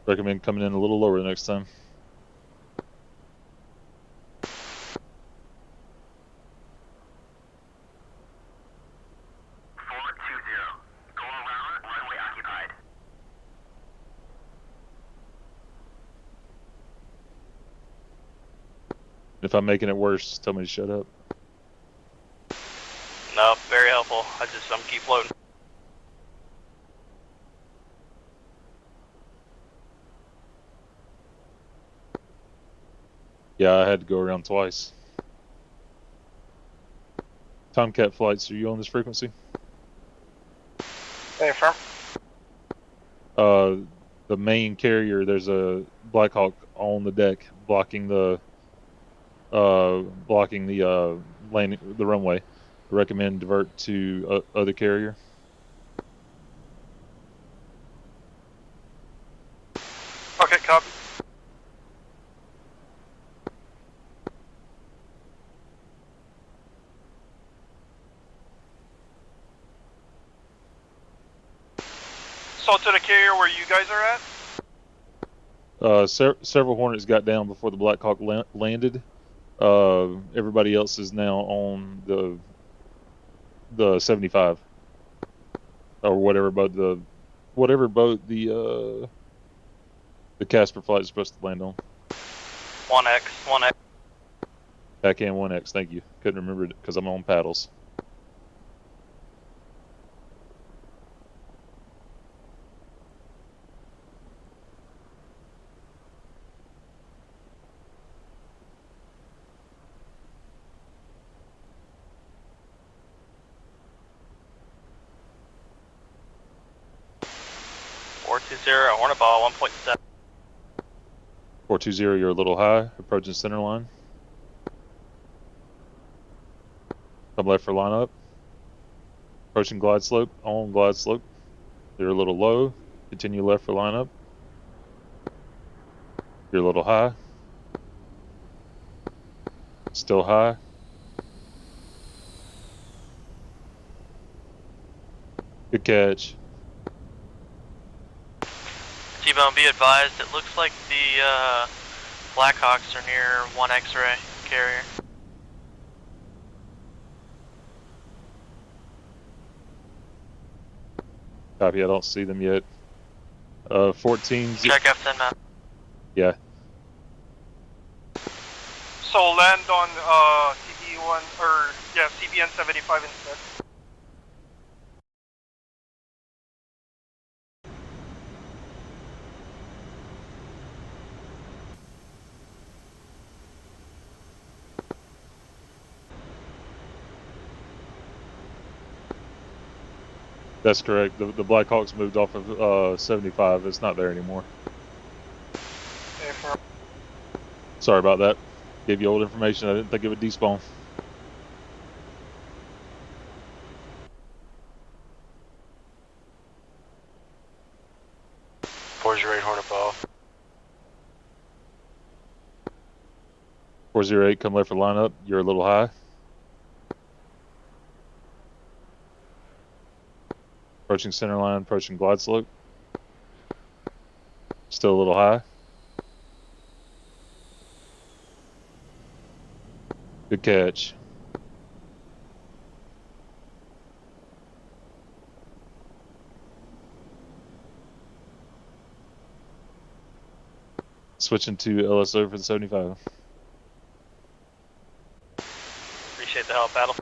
Recommend coming in a little lower next time. If I'm making it worse, tell me to shut up. No, very helpful. I'm keep floating. Yeah, I had to go around twice. Tomcat flights, are you on this frequency? Hey, firm. The main carrier, there's a Black Hawk on the deck blocking the landing, the runway. I recommend divert to other carrier. Okay, copy. So to the carrier where you guys are at? Several Hornets got down before the Black Hawk landed. Everybody else is now on the 75 or whatever boat the Casper flight is supposed to land on. 1X. Backhand 1X. Thank you. Couldn't remember it because I'm on paddles. Hornet ball 1.7. 420, you're a little high. Approaching center line. Come left for line up. Approaching glide slope. On glide slope. You're a little low. Continue left for line up. You're a little high. Still high. Good catch. T-Bone, be advised, it looks like the Blackhawks are near 1 X-ray carrier. Copy, I don't see them yet. 14. Check F10 map. Yeah. So land on CBN 75 instead. That's correct. The Blackhawks moved off of 75. It's not there anymore. Sorry about that. Gave you old information. I didn't think it would despawn. Where's your 8 Hornet ball? 408, come left for line up. You're a little high. Approaching center line, approaching glide slope. Still a little high. Good catch. Switching to LSO for the 75. Appreciate the help, Battle.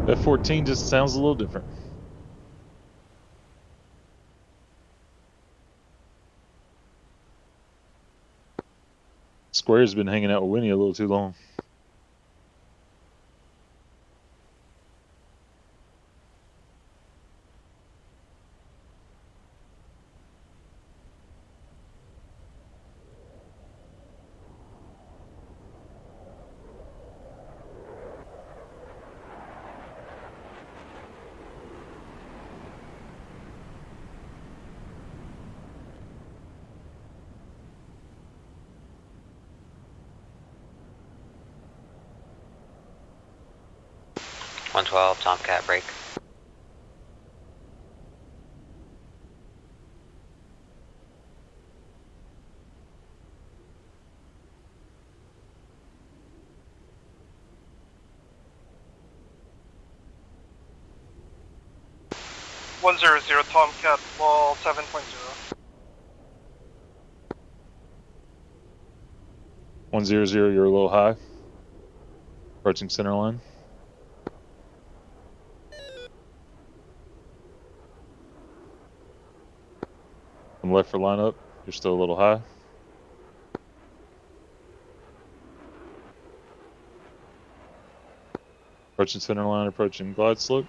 F14 just sounds a little different. Square's been hanging out with Winnie a little too long. 112, Tomcat break. One 100, Tomcat, wall 7.0. 100, you're a little high. Approaching center line. Come left for lineup. You're still a little high. Approaching center line, approaching glide slope.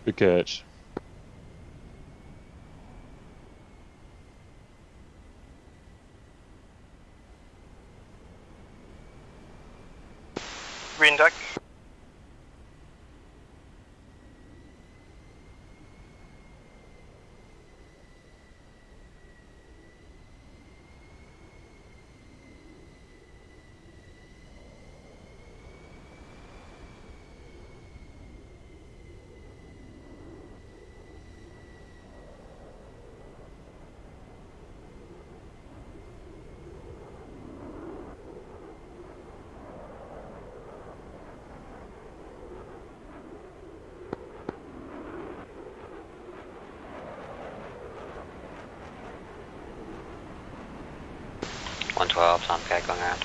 Good catch. Green deck. Tomcat going around.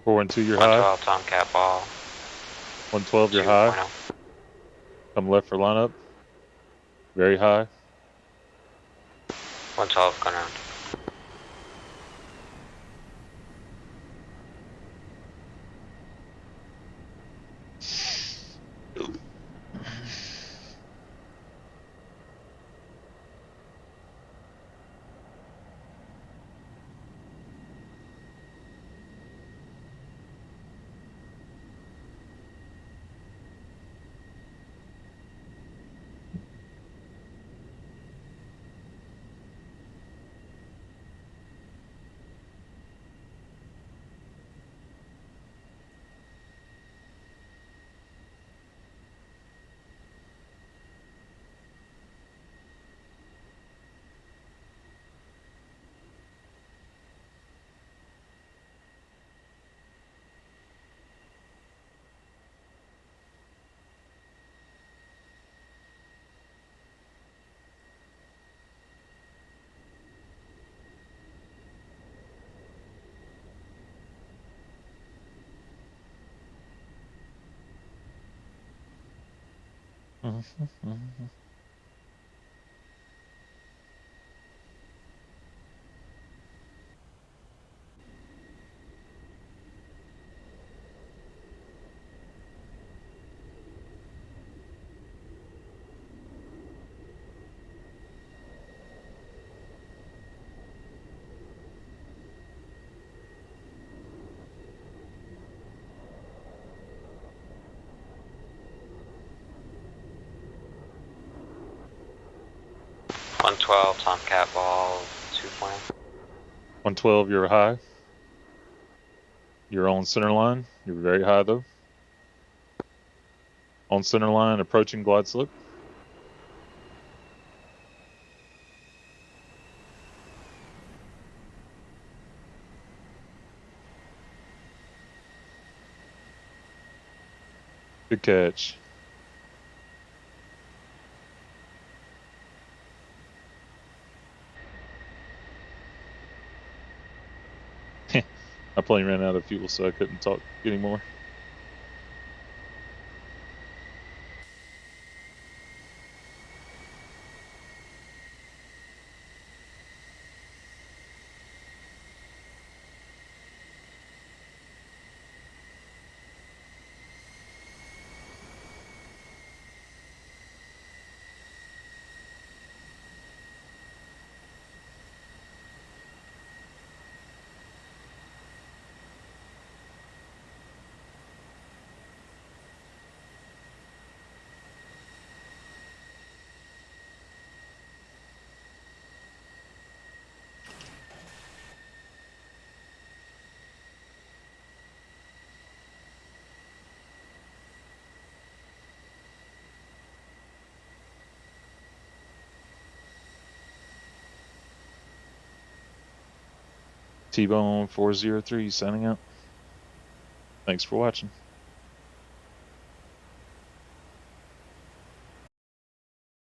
Four and two, you're high. 112, Tomcat ball. 112, you're high. Come left for lineup. Very high. 112 going around. 112, Tomcat ball, 2 plan. 112, you're high. You're on center line. You're very high though. On center line, approaching glide slope. Good catch. My plane ran out of fuel, so I couldn't talk anymore. T-Bone 403 signing out. Thanks for watching.